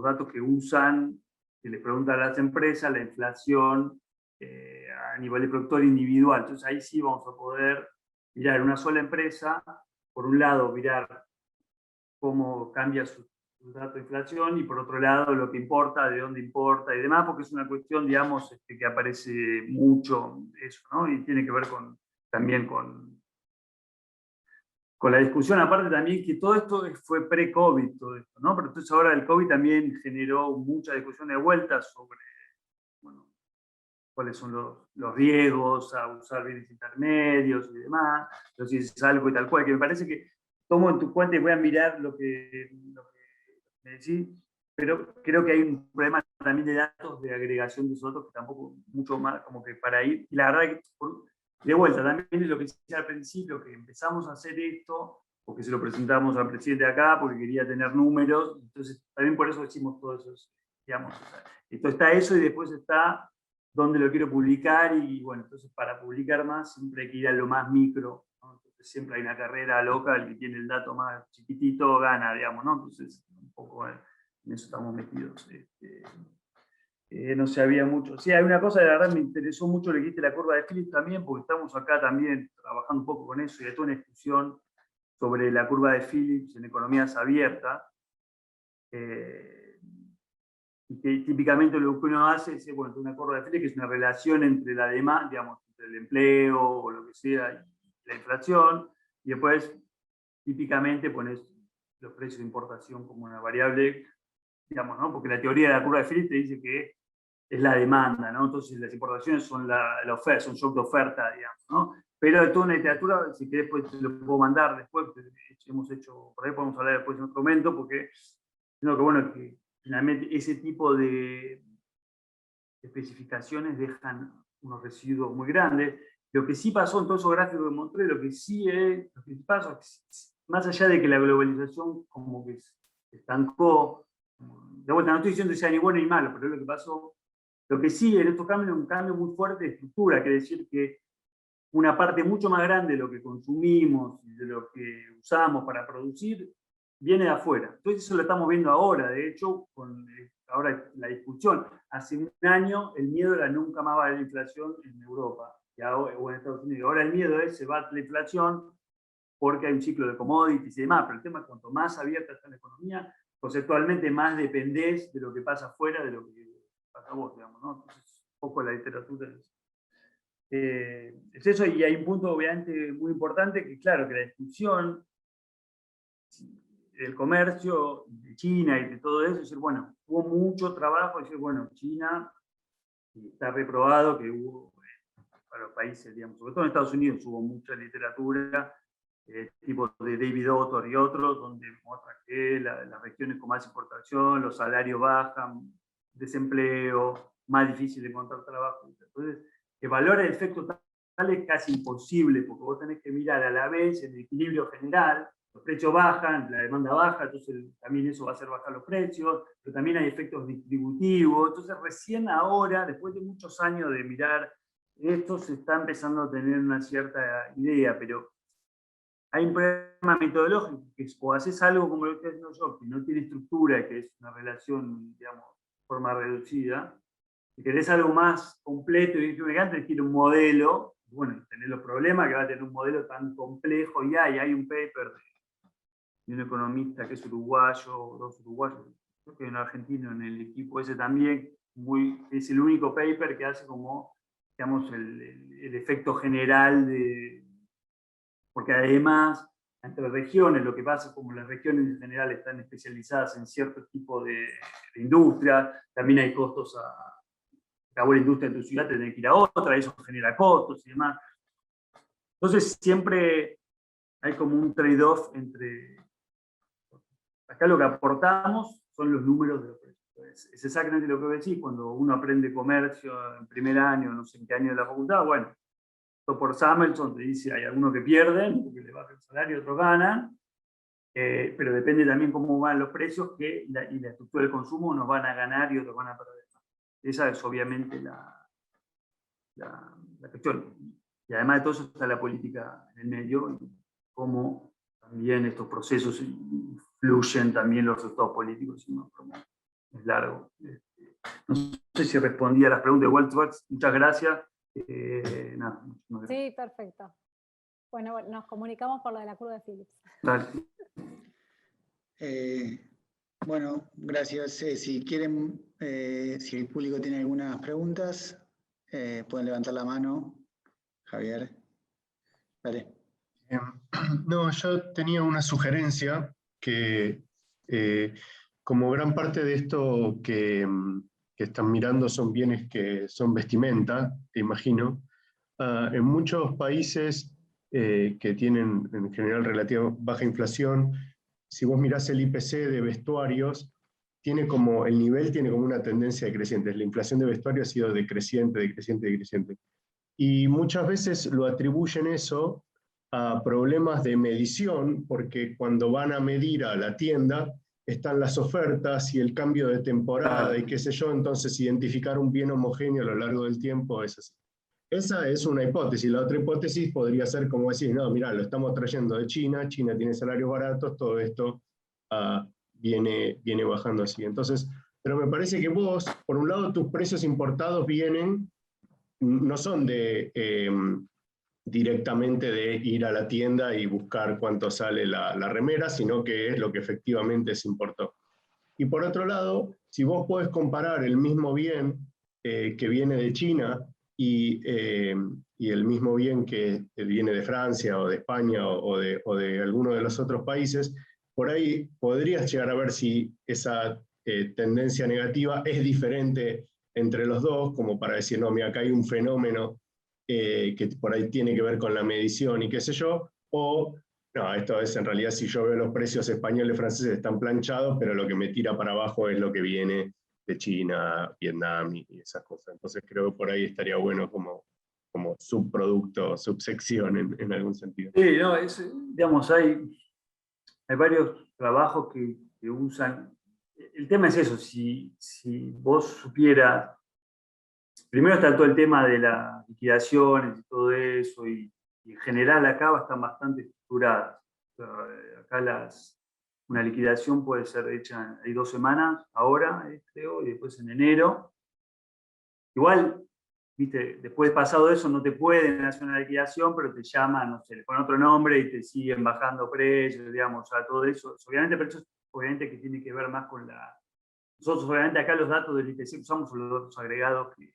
datos que usan, que les preguntan a las empresas, la inflación a nivel de productor individual. Entonces ahí sí vamos a poder mirar en una sola empresa, por un lado mirar cómo cambia su dato de inflación y por otro lado lo que importa, de dónde importa y demás, porque es una cuestión, digamos, que aparece mucho eso, ¿no? Y tiene que ver también con la discusión, aparte también que todo esto fue pre-COVID, todo esto, ¿no? Pero entonces ahora el COVID también generó mucha discusión de vuelta sobre, bueno, cuáles son los riesgos a usar bienes intermedios y demás, entonces es algo y tal cual, que me parece que tomo en tu cuenta y voy a mirar lo que me decís, pero creo que hay un problema también de datos de agregación de esos datos que tampoco mucho más como que para ir, y la verdad que de vuelta también es lo que decía al principio, que empezamos a hacer esto, porque se lo presentamos al presidente acá, porque quería tener números, entonces también por eso decimos todo eso, digamos, esto está eso y después está dónde lo quiero publicar y bueno, entonces para publicar más siempre hay que ir a lo más micro, ¿no? Entonces siempre hay una carrera loca, el que tiene el dato más chiquitito gana, digamos, ¿no? Entonces un poco en eso estamos metidos. No se había mucho. Sí, hay una cosa, de la verdad me interesó mucho, le dijiste la curva de Phillips también, porque estamos acá también trabajando un poco con eso y hay toda una discusión sobre la curva de Phillips en economías abiertas. Y que típicamente lo que uno hace es, bueno, una curva de Phillips que es una relación entre la demanda, digamos, entre el empleo o lo que sea, y la inflación, y después típicamente pones los precios de importación como una variable, digamos, ¿no? Porque la teoría de la curva de Phillips te dice que es la demanda, ¿no? Entonces las importaciones son la oferta, son shock de oferta, digamos, ¿no? Pero de toda una literatura, si querés, pues te lo puedo mandar después, hemos hecho, por ahí podemos hablar después en otro momento, porque creo que bueno, que finalmente ese tipo de especificaciones dejan unos residuos muy grandes. Lo que sí pasó en todos esos gráficos que mostré, lo que sí pasó, más allá de que la globalización como que se estancó, de vuelta, no estoy diciendo que sea ni bueno ni malo, pero es lo que pasó. Lo que sí, en estos cambios es un cambio muy fuerte de estructura, quiere decir que una parte mucho más grande de lo que consumimos y de lo que usamos para producir viene de afuera. Entonces eso lo estamos viendo ahora, de hecho, con ahora la discusión. Hace un año el miedo era nunca más va a haber inflación en Europa o en Estados Unidos. Ahora el miedo es se va la inflación porque hay un ciclo de commodities y demás, pero el tema es cuanto más abierta está la economía, conceptualmente más dependés de lo que pasa afuera de lo que pasa vos, digamos, ¿no? Entonces, un poco la literatura es eso, y hay un punto obviamente muy importante que claro, que la discusión del comercio de China y de todo eso, es decir, bueno, hubo mucho trabajo, es decir, bueno, China está reprobado que hubo para los países, digamos, sobre todo en Estados Unidos hubo mucha literatura, tipo de David Autor y otros, donde muestra que las regiones con más importación, los salarios bajan, desempleo, más difícil de encontrar trabajo. Entonces, evaluar el efecto tal es casi imposible, porque vos tenés que mirar a la vez el equilibrio general, los precios bajan, la demanda baja, entonces también eso va a hacer bajar los precios, pero también hay efectos distributivos, entonces recién ahora, después de muchos años de mirar esto, se está empezando a tener una cierta idea, pero hay un problema metodológico, que es o haces algo como lo que estoy haciendo yo, que no tiene estructura, que es una relación, digamos, de forma reducida. Si querés algo más completo y elegante, quiere un modelo, bueno, tenés los problemas que va a tener un modelo tan complejo, y hay un paper de un economista que es uruguayo, dos uruguayos, creo que hay un argentino en el equipo ese también, es el único paper que hace como, digamos, el efecto general de... Porque además, entre regiones, lo que pasa es como las regiones en general están especializadas en cierto tipo de industria, también hay costos acabó la industria en tu ciudad, tenés que ir a otra, eso genera costos y demás. Entonces, siempre hay como un trade-off entre... Acá lo que aportamos son los números de los precios. Es exactamente lo que decís, cuando uno aprende comercio en primer año, no sé en qué año de la facultad, bueno, esto por Samuelson te dice, hay algunos que pierden, porque le baja el salario, otros ganan, pero depende también cómo van los precios y la estructura del consumo, unos van a ganar y otros van a perder. Esa es obviamente la cuestión. Y además de todo eso está la política en el medio, y cómo también estos procesos influyen también los resultados políticos, sino como es largo. No sé si respondí a las preguntas de Walter, muchas gracias. Nada, sí, perfecto. Bueno, nos comunicamos por lo de la curva de Phillips. Dale. Bueno, gracias. Si quieren, si el público tiene algunas preguntas, pueden levantar la mano. Javier. Dale. No, yo tenía una sugerencia que, como gran parte de esto que están mirando son bienes que son vestimenta, te imagino, en muchos países que tienen en general relativa baja inflación, si vos mirás el IPC de vestuarios, el nivel tiene como una tendencia decreciente. La inflación de vestuario ha sido decreciente, decreciente, decreciente. Y muchas veces lo atribuyen eso a problemas de medición, porque cuando van a medir a la tienda, están las ofertas y el cambio de temporada y qué sé yo, entonces identificar un bien homogéneo a lo largo del tiempo es así. Esa es una hipótesis. La otra hipótesis podría ser como decir, no, mira, lo estamos trayendo de China, China tiene salarios baratos, todo esto viene bajando así. Entonces, pero me parece que vos, por un lado, tus precios importados no son directamente de ir a la tienda y buscar cuánto sale la remera, sino que es lo que efectivamente se importó. Y por otro lado, si vos podés comparar el mismo bien que viene de China y el mismo bien que viene de Francia o de España o de alguno de los otros países, por ahí podrías llegar a ver si esa tendencia negativa es diferente entre los dos, como para decir, no, mira, acá hay un fenómeno que por ahí tiene que ver con la medición y qué sé yo, o no, esto es en realidad, si yo veo los precios españoles y franceses están planchados, pero lo que me tira para abajo es lo que viene de China, Vietnam y esas cosas. Entonces creo que por ahí estaría bueno como subproducto, subsección en algún sentido. Sí, no, digamos, hay varios trabajos que usan. El tema es eso, si vos supieras, primero está todo el tema de las liquidaciones y todo eso, y en general acá están bastante estructuradas. O sea, acá una liquidación puede ser hecha, hay 2 semanas, ahora, creo, y después en enero. Igual, viste, después de pasado eso no te pueden hacer una liquidación, pero te llaman, no sé, le ponen otro nombre y te siguen bajando precios, digamos, o sea, todo eso. Obviamente, pero eso es obviamente que tiene que ver más con nosotros obviamente acá los datos del IPC que usamos son los datos agregados que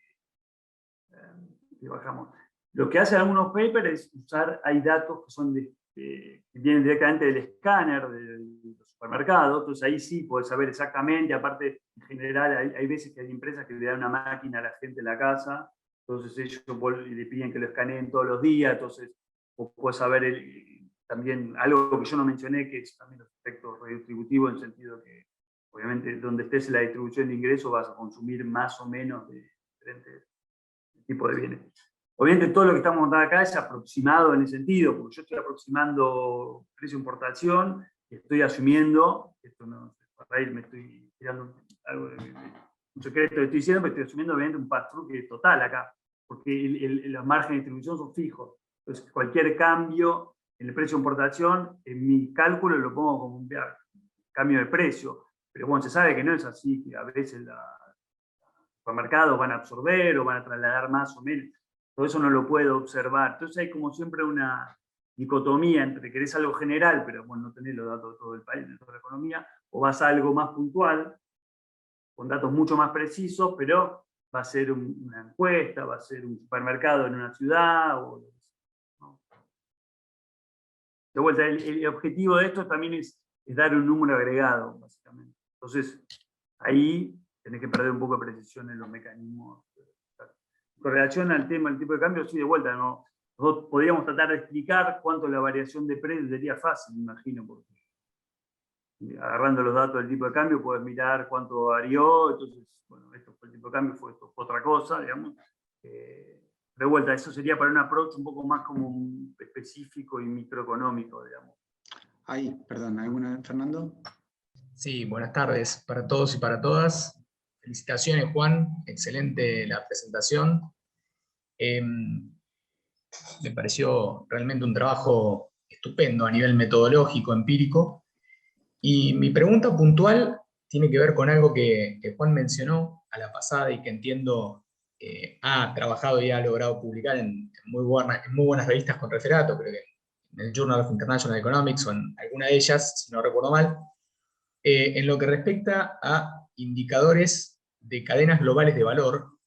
bajamos. Lo que hacen algunos papers es usar, hay datos que son que vienen directamente del escáner del supermercado, entonces ahí sí puedes saber exactamente, aparte en general hay veces que hay empresas que le dan una máquina a la gente en la casa, entonces ellos le piden que lo escaneen todos los días, entonces vos podés saber también algo que yo no mencioné, que es también los efectos redistributivos, en el sentido que obviamente donde estés en la distribución de ingresos vas a consumir más o menos de diferentes tipos de bienes. Obviamente todo lo que estamos montando acá es aproximado en ese sentido, porque yo estoy aproximando precio de importación y estoy asumiendo, esto no, para ir me estoy tirando algo un secreto que estoy diciendo, pero estoy asumiendo obviamente un pass-through que es total acá, porque los márgenes de distribución son fijos. Entonces cualquier cambio en el precio de importación, en mi cálculo lo pongo como un cambio de precio, pero bueno, se sabe que no es así, que a veces los supermercados van a absorber o van a trasladar más o menos. Todo eso no lo puedo observar. Entonces hay como siempre una dicotomía entre querés algo general, pero bueno, no tenés los datos de todo el país, de toda la economía, o vas a algo más puntual, con datos mucho más precisos, pero va a ser una encuesta, va a ser un supermercado en una ciudad. ¿No? De vuelta, el objetivo de esto también es dar un número agregado, básicamente. Entonces, ahí tenés que perder un poco de precisión en los mecanismos. Con relación al tema del tipo de cambio, sí, de vuelta, no, nosotros podríamos tratar de explicar cuánto la variación de precios sería fácil, me imagino, porque agarrando los datos del tipo de cambio puedes mirar cuánto varió, entonces, bueno, esto fue el tipo de cambio, esto fue otra cosa, digamos. De vuelta, eso sería para un approach un poco más como específico y microeconómico, digamos. Ahí, perdón, ¿alguna, Fernando? Sí, buenas tardes para todos y para todas. Felicitaciones, Juan. Excelente la presentación. Me pareció realmente un trabajo estupendo a nivel metodológico, empírico. Y mi pregunta puntual tiene que ver con algo que Juan mencionó a la pasada y que entiendo ha trabajado y ha logrado publicar en muy buenas revistas con referato, creo que en el Journal of International Economics o en alguna de ellas, si no recuerdo mal, en lo que respecta a indicadores de cadenas globales de valor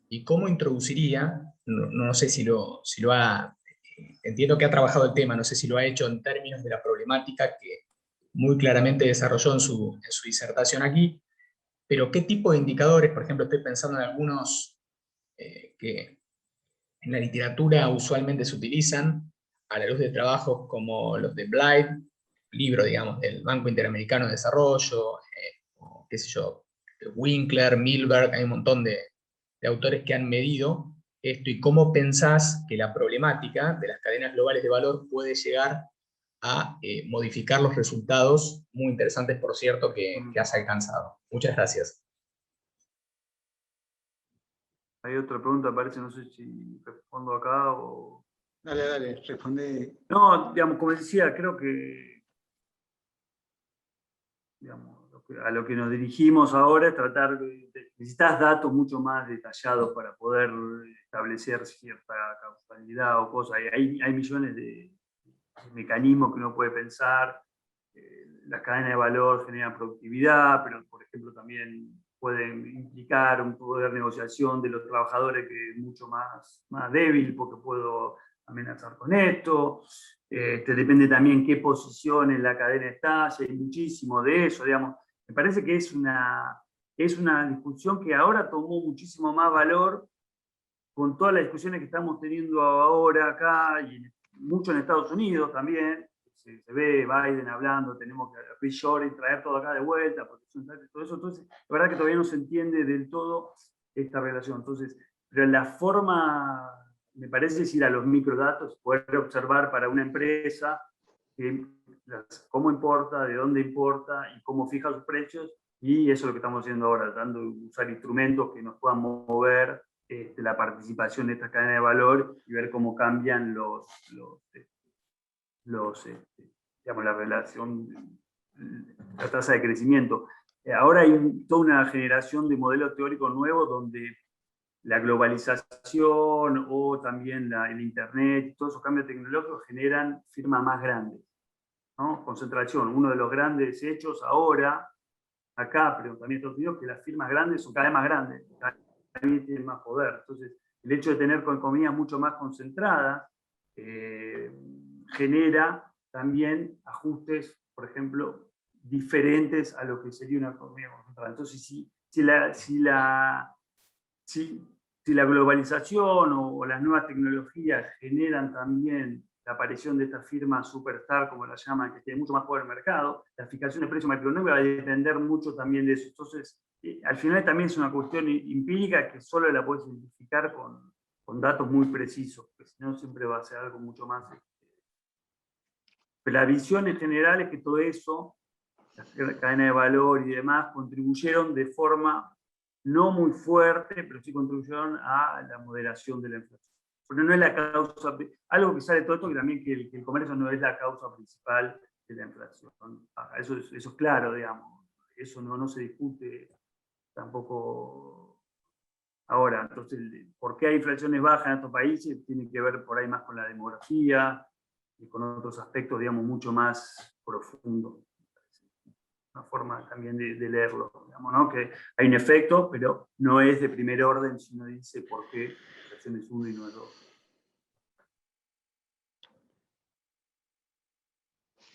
y cómo introduciría, no sé si lo ha, entiendo que ha trabajado el tema, no sé si lo ha hecho en términos de la problemática que muy claramente desarrolló en su disertación aquí, pero qué tipo de indicadores, por ejemplo, estoy pensando en algunos que en la literatura usualmente se utilizan a la luz de trabajos como los de Blythe, libro, digamos, del Banco Interamericano de Desarrollo, o qué sé yo, Winkler, Milberg, hay un montón de autores que han medido esto y cómo pensás que la problemática de las cadenas globales de valor puede llegar a modificar los resultados muy interesantes, por cierto, que has alcanzado. Muchas gracias. Hay otra pregunta, parece, no sé si respondo acá o... Dale, responde. No, digamos, como decía, creo que, digamos, a lo que nos dirigimos ahora es tratar de... Necesitas datos mucho más detallados para poder establecer cierta causalidad o cosas. Hay millones de mecanismos que uno puede pensar. Las cadenas de valor generan productividad, pero, por ejemplo, también pueden implicar un poder de negociación de los trabajadores que es mucho más débil, porque puedo amenazar con esto. Depende también qué posición en la cadena estás, hay muchísimo de eso, digamos. Me parece que es una discusión que ahora tomó muchísimo más valor con todas las discusiones que estamos teniendo ahora acá y mucho en Estados Unidos también. Se ve Biden hablando, tenemos que reshoring, traer todo acá de vuelta, todo eso. Entonces, la verdad que todavía no se entiende del todo esta relación. Entonces, pero la forma, me parece, es ir a los microdatos, poder observar para una empresa cómo importa, de dónde importa y cómo fija sus precios. Y eso es lo que estamos haciendo ahora, tratando de usar instrumentos que nos puedan mover la participación de esta cadena de valor y ver cómo cambian digamos, la relación, la tasa de crecimiento. Ahora hay toda una generación de modelos teóricos nuevos donde la globalización o también el Internet y todos esos cambios tecnológicos generan firmas más grandes, ¿no? Concentración, uno de los grandes hechos ahora, acá, pero también en Estados Unidos, que las firmas grandes son cada vez más grandes, cada vez tienen más poder. Entonces, el hecho de tener economías mucho más concentradas genera también ajustes, por ejemplo, diferentes a lo que sería una economía concentrada. Entonces, si la globalización o las nuevas tecnologías generan también la aparición de esta firma superstar, como la llaman, que tiene mucho más poder en el mercado, la fijación de precios macroeconómicos va a depender mucho también de eso. Entonces, al final también es una cuestión empírica que solo la puedes identificar con datos muy precisos, porque si no siempre va a ser algo mucho más... Pero la visión en general es que todo eso, la cadena de valor y demás, contribuyeron de forma no muy fuerte, pero sí contribuyeron a la moderación de la inflación. Porque no es la causa, algo que sale de todo esto, que también que el comercio no es la causa principal de la inflación. Eso es claro, digamos. Eso no se discute tampoco ahora. Entonces, ¿por qué hay inflaciones bajas en estos países? Tiene que ver por ahí más con la demografía y con otros aspectos, digamos, mucho más profundos. Una forma también de leerlo, digamos, ¿no? Que hay un efecto, pero no es de primer orden, sino dice por qué la inflación es 1 y no es 2.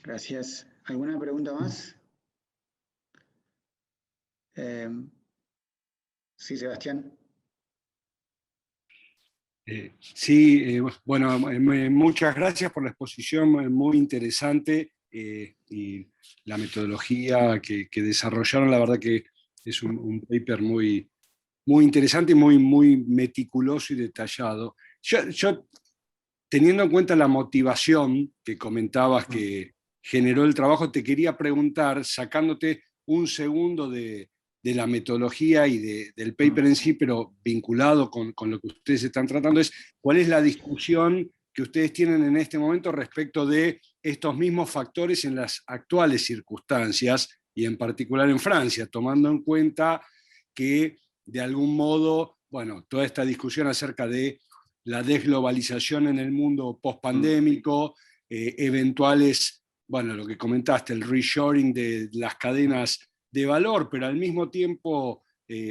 Gracias. ¿Alguna pregunta más? Sí, Sebastián. Sí, bueno, muchas gracias por la exposición, muy interesante, y la metodología que desarrollaron, la verdad que es un paper muy, muy interesante y muy, muy meticuloso y detallado. Yo, teniendo en cuenta la motivación que comentabas que generó el trabajo, te quería preguntar, sacándote un segundo de la metodología y del paper en sí, pero vinculado con lo que ustedes están tratando, es cuál es la discusión que ustedes tienen en este momento respecto de estos mismos factores en las actuales circunstancias y en particular en Francia, tomando en cuenta que de algún modo, bueno, toda esta discusión acerca de la desglobalización en el mundo post-pandémico, eventuales, bueno, lo que comentaste, el reshoring de las cadenas de valor, pero al mismo tiempo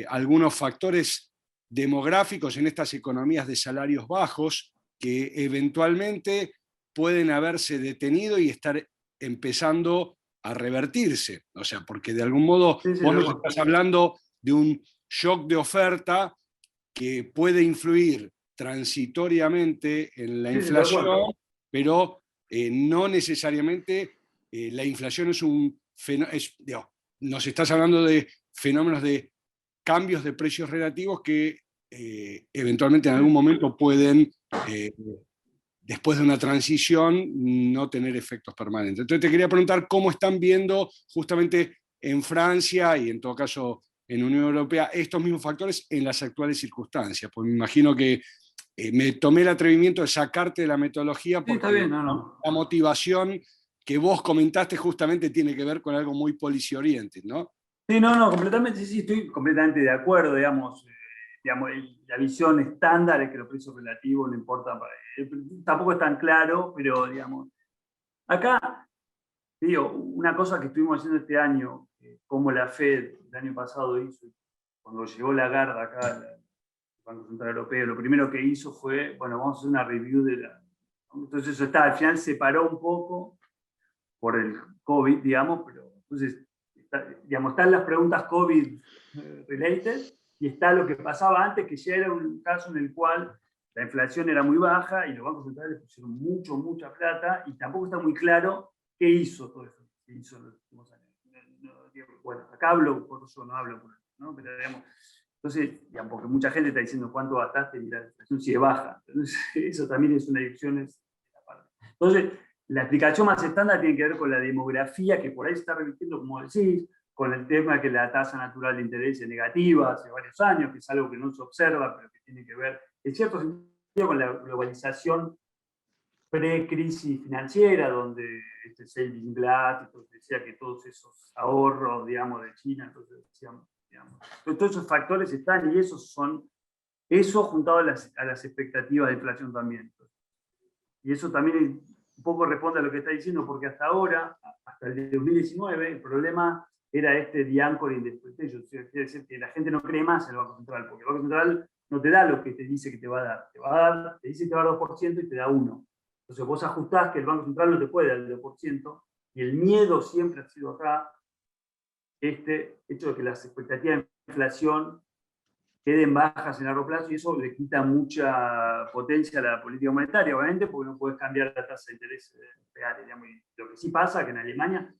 algunos factores demográficos en estas economías de salarios bajos que eventualmente pueden haberse detenido y estar empezando a revertirse. O sea, porque de algún modo Sí, sí, vos nos estás hablando de un shock de oferta que puede influir transitoriamente en la sí, sí, tal cual. inflación, pero no necesariamente la inflación es un fenómeno, nos estás hablando de fenómenos de cambios de precios relativos que eventualmente en algún momento pueden, después de una transición, no tener efectos permanentes. Entonces te quería preguntar cómo están viendo justamente en Francia y en todo caso en Unión Europea estos mismos factores en las actuales circunstancias. Pues me imagino que me tomé el atrevimiento de sacarte de la metodología Sí, está porque bien, no, no. la motivación que vos comentaste justamente tiene que ver con algo muy policy oriented, ¿no? Sí, no, no, completamente, sí, sí, estoy completamente de acuerdo, digamos, la visión estándar es que los precios relativos no importan, tampoco es tan claro, pero digamos, acá, digo, una cosa que estuvimos haciendo este año, como la Fed el año pasado hizo, cuando llegó Lagarde acá al Banco Central Europeo, lo primero que hizo fue, bueno, vamos a hacer una review de la... Entonces eso está, al final se paró un poco por el COVID, digamos, pero entonces, digamos, están las preguntas COVID-related y está lo que pasaba antes, que ya era un caso en el cual la inflación era muy baja y los bancos centrales pusieron mucha plata y tampoco está muy claro qué hizo todo eso, qué hizo en los últimos años. Bueno, acá hablo por eso, no hablo por eso, ¿no? Pero digamos, entonces, digamos, porque mucha gente está diciendo cuánto gastaste y la inflación sigue baja. Entonces, eso también es una dirección. Entonces, la explicación más estándar tiene que ver con la demografía, que por ahí se está revirtiendo, como decís, con el tema que la tasa natural de interés es negativa hace varios años, que es algo que no se observa, pero que tiene que ver, en cierto sentido, con la globalización pre-crisis financiera, donde Saving Blatt decía que todos esos ahorros, digamos, de China, entonces decíamos, digamos, todos esos factores están y esos son, eso juntado a las expectativas de inflación también. Y eso también un poco responde a lo que está diciendo, porque hasta ahora, hasta el 2019, el problema era este the anchoring de expectations. Quiere decir que la gente no cree más en el Banco Central, porque el Banco Central no te da lo que te dice que te va a dar. Te dice que te va a dar 2% y te da 1%. Entonces vos ajustás que el Banco Central no te puede dar el 2%, y el miedo siempre ha sido acá, este hecho de que las expectativas de inflación queden bajas en largo plazo, y eso le quita mucha potencia a la política monetaria, obviamente, porque no puedes cambiar la tasa de interés real. Digamos. Y lo que sí pasa es que en Alemania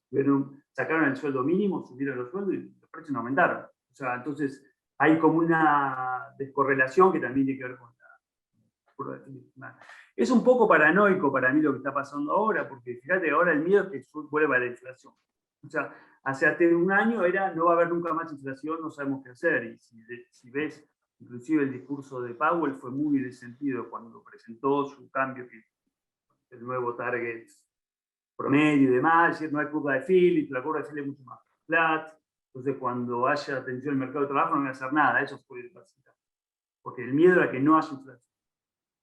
sacaron el sueldo mínimo, subieron los sueldos y los precios no aumentaron. O sea, entonces hay como una descorrelación que también tiene que ver con la... Es un poco paranoico para mí lo que está pasando ahora, porque fíjate, ahora el miedo es que vuelva la inflación. O sea, hace un año era no va a haber nunca más inflación, no sabemos qué hacer. Y si ves, inclusive el discurso de Powell fue muy de sentido cuando presentó su cambio, el nuevo target promedio y demás, es decir, no hay curva de Phillips, la curva de Phillips es mucho más flat. Entonces, cuando haya tensión en el mercado de trabajo, no van a hacer nada. Eso fue básicamente. Porque el miedo era que no haya inflación.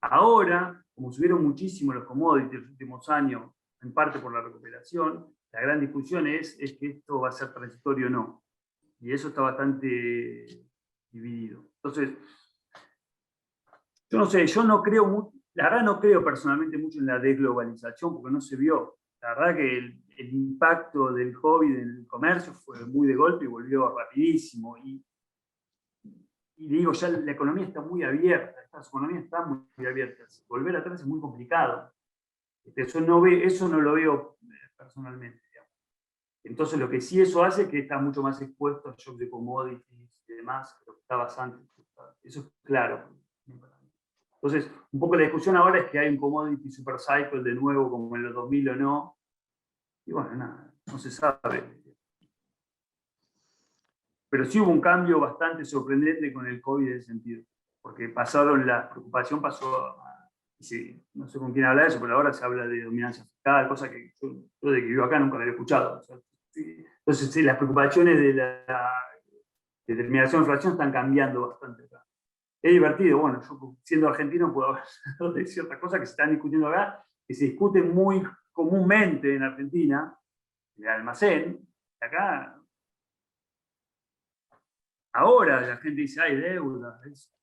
Ahora, como subieron muchísimo los commodities en los últimos años, en parte por la recuperación, la gran discusión es que esto va a ser transitorio o no. Y eso está bastante dividido. Entonces, yo no sé, yo no creo mucho, la verdad no creo personalmente mucho en la desglobalización, porque no se vio. La verdad que el impacto del COVID en el comercio fue muy de golpe y volvió rapidísimo. Y y digo, ya la economía está muy abierta, esta economía está muy abierta, volver atrás es muy complicado. Eso no lo veo personalmente. Digamos. Entonces lo que sí eso hace es que está mucho más expuesto a shock de commodities y demás, que lo que estaba antes. Eso es claro. Entonces, un poco la discusión ahora es que hay un commodity super cycle de nuevo como en los 2000 o no. Y bueno, nada, no se sabe. Pero sí hubo un cambio bastante sorprendente con el COVID en ese sentido. Porque la preocupación pasó a, sí, no sé con quién habla de eso, pero ahora se habla de dominancia fiscal, cosa que yo de que vivo acá nunca lo había escuchado. O sea, sí. Entonces, sí, las preocupaciones de la determinación de inflación están cambiando bastante acá. Es divertido, bueno, yo siendo argentino puedo hablar de ciertas cosas que se están discutiendo acá, que se discuten muy comúnmente en Argentina, en el almacén, acá. Ahora la gente dice, hay deuda,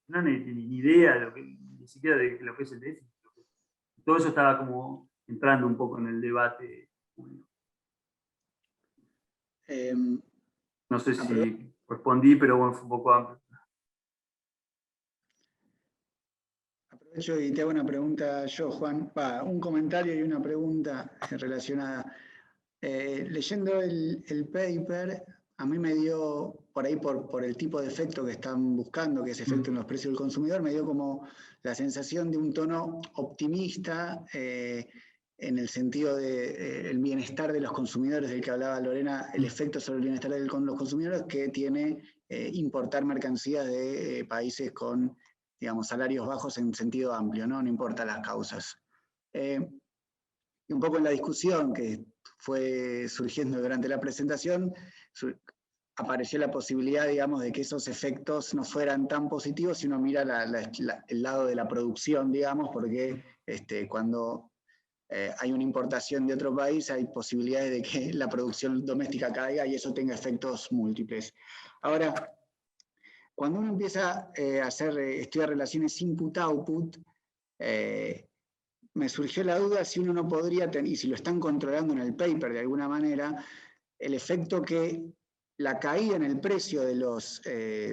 no tiene ni idea ni siquiera de lo que es el déficit. Todo eso estaba como entrando un poco en el debate público. No sé si respondí, pero bueno, fue un poco amplio. Aprovecho y te hago una pregunta yo, Juan. Un comentario y una pregunta relacionada. Leyendo el paper, a mí me dio, por ahí por el tipo de efecto que están buscando, que es efecto en los precios del consumidor, me dio como la sensación de un tono optimista en el sentido del bienestar de los consumidores, del que hablaba Lorena, el efecto sobre el bienestar de los consumidores que tiene importar mercancías de países con, digamos, salarios bajos en sentido amplio, ¿no? No importa las causas. Y un poco en la discusión que fue surgiendo durante la presentación, apareció la posibilidad, digamos, de que esos efectos no fueran tan positivos si uno mira el lado de la producción, digamos, porque cuando hay una importación de otro país hay posibilidades de que la producción doméstica caiga y eso tenga efectos múltiples. Ahora, cuando uno empieza a estudiar relaciones input-output, me surgió la duda si uno no podría tener, y si lo están controlando en el paper de alguna manera, el efecto que la caída en el precio de los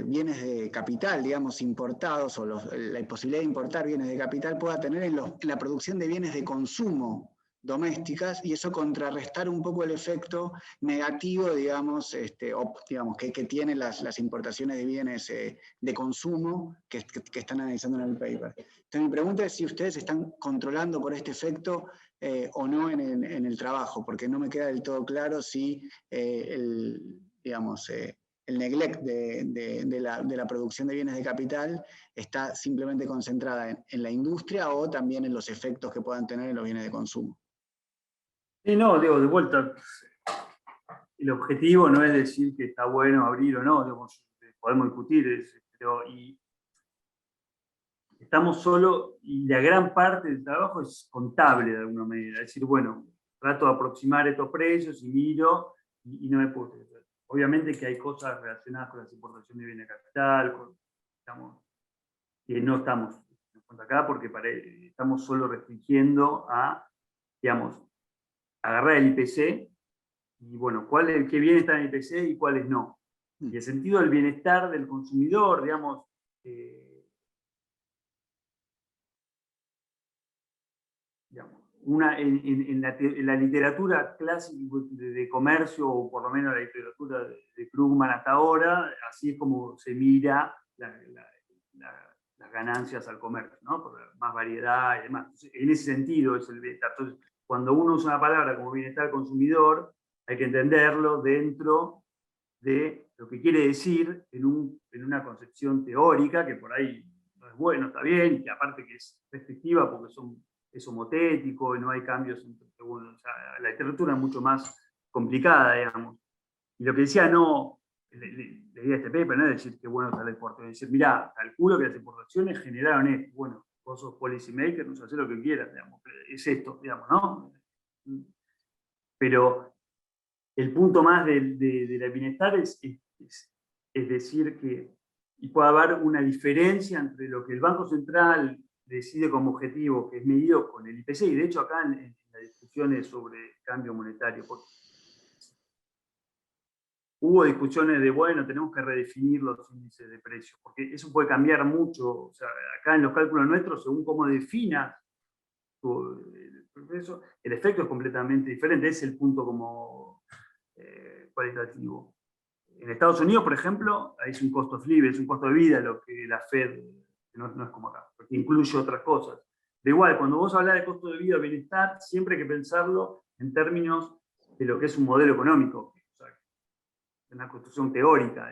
bienes de capital, digamos, importados, o la posibilidad de importar bienes de capital pueda tener en la producción de bienes de consumo domésticas, y eso contrarrestar un poco el efecto negativo, digamos, que tienen las importaciones de bienes de consumo que están analizando en el paper. Entonces mi pregunta es si ustedes están controlando por este efecto o no en el trabajo, porque no me queda del todo claro si el neglect de la producción de bienes de capital está simplemente concentrada en la industria o también en los efectos que puedan tener en los bienes de consumo. Sí, no, digo, de vuelta, el objetivo no es decir que está bueno abrir o no, digamos, podemos discutir, pero estamos solo, y la gran parte del trabajo es contable de alguna manera, es decir, bueno, trato de aproximar estos precios y miro, y no me puedo. Obviamente que hay cosas relacionadas con la importación de bienes de capital, que no estamos en cuenta acá porque estamos solo restringiendo a, digamos, agarrar el IPC y, bueno, qué bien está en el IPC y cuáles no. Y el sentido del bienestar del consumidor, digamos, en la literatura clásica de comercio, o por lo menos la literatura de Krugman hasta ahora, así es como se mira las ganancias al comercio, ¿no? Por más variedad y demás. Entonces, en ese sentido es el bienestar. Entonces, cuando uno usa una palabra como bienestar consumidor, hay que entenderlo dentro de lo que quiere decir en una concepción teórica, que por ahí no es bueno, está bien, y que aparte que es restrictiva porque es homotético y no hay cambios entre, bueno, o sea, la literatura es mucho más complicada, digamos. Y lo que decía, no, la idea de este paper no es decir que bueno está la exportación, es decir, mirá, calculo que las exportaciones generaron esto, bueno, vos sos policy maker, no sé, hacer lo que quieras, digamos, es esto, digamos, ¿no? Pero el punto más del bienestar es decir que y puede haber una diferencia entre lo que el Banco Central decide como objetivo, que es medido con el IPC, y de hecho acá en las discusiones sobre cambio monetario, hubo discusiones de, bueno, tenemos que redefinir los índices de precios, porque eso puede cambiar mucho. O sea, acá en los cálculos nuestros, según cómo definas el proceso, el efecto es completamente diferente. Es el punto como cualitativo. En Estados Unidos, por ejemplo, es un costo of living, es un costo de vida lo que la Fed, no es como acá, porque incluye otras cosas. De igual, cuando vos hablas de costo de vida o bienestar, siempre hay que pensarlo en términos de lo que es un modelo económico. O sea, una construcción teórica.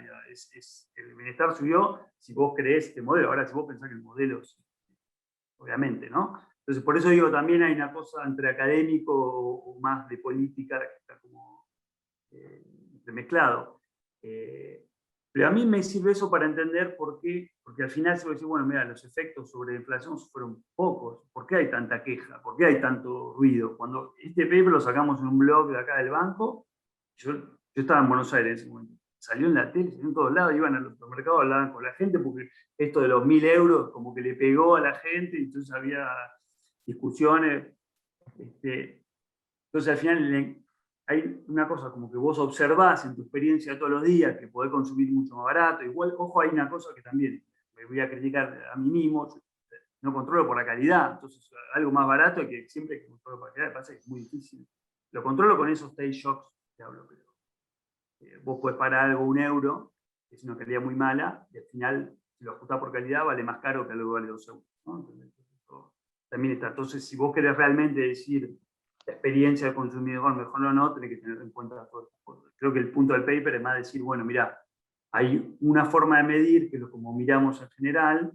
El bienestar subió si vos creés este modelo. Ahora, si vos pensás que el modelo, obviamente, ¿no? Entonces, por eso digo, también hay una cosa entre académico o más de política que está como mezclado. Pero a mí me sirve eso para entender por qué, porque al final se va a decir, bueno, mira, los efectos sobre la inflación fueron pocos. ¿Por qué hay tanta queja? ¿Por qué hay tanto ruido? Cuando este paper lo sacamos en un blog de acá del banco, yo estaba en Buenos Aires en ese momento. Salió en la tele, salió en todos lados, iban a los supermercados, hablaban con la gente, porque esto de los 1.000 euros como que le pegó a la gente, y entonces había discusiones. Entonces al final hay una cosa como que vos observás en tu experiencia todos los días que podés consumir mucho más barato. Igual, ojo, hay una cosa que también me voy a criticar a mí mismo, no controlo por la calidad, entonces algo más barato que siempre que controlo por la calidad, me pasa que es muy difícil. Lo controlo con esos taste shocks que hablo, pero vos podés parar algo €1, que es una calidad muy mala, y al final, si lo ajustás por calidad, vale más caro que algo que vale €2, ¿no? Entonces, también está. Entonces, si vos querés realmente decir la experiencia del consumidor, mejor o no, tenés que tener en cuenta todas estas cosas. Creo que el punto del paper es más decir, bueno, mira, hay una forma de medir, que es como miramos en general,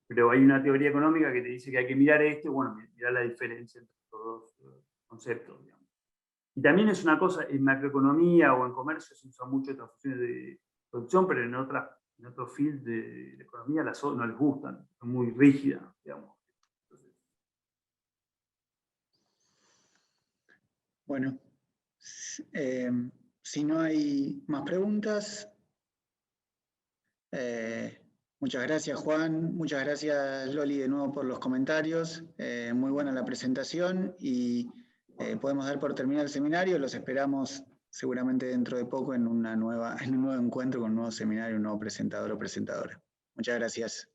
pero hay una teoría económica que te dice que hay que mirar esto, y bueno, mirar la diferencia entre todos los conceptos, digamos. Y también es una cosa, en macroeconomía o en comercio se usa mucho estas funciones de producción, pero en otros fields de economía no les gustan, son muy rígidas, digamos. Bueno, si no hay más preguntas, muchas gracias Juan, muchas gracias Loli de nuevo por los comentarios, muy buena la presentación y podemos dar por terminado el seminario, los esperamos seguramente dentro de poco en un nuevo encuentro con un nuevo seminario, un nuevo presentador o presentadora. Muchas gracias.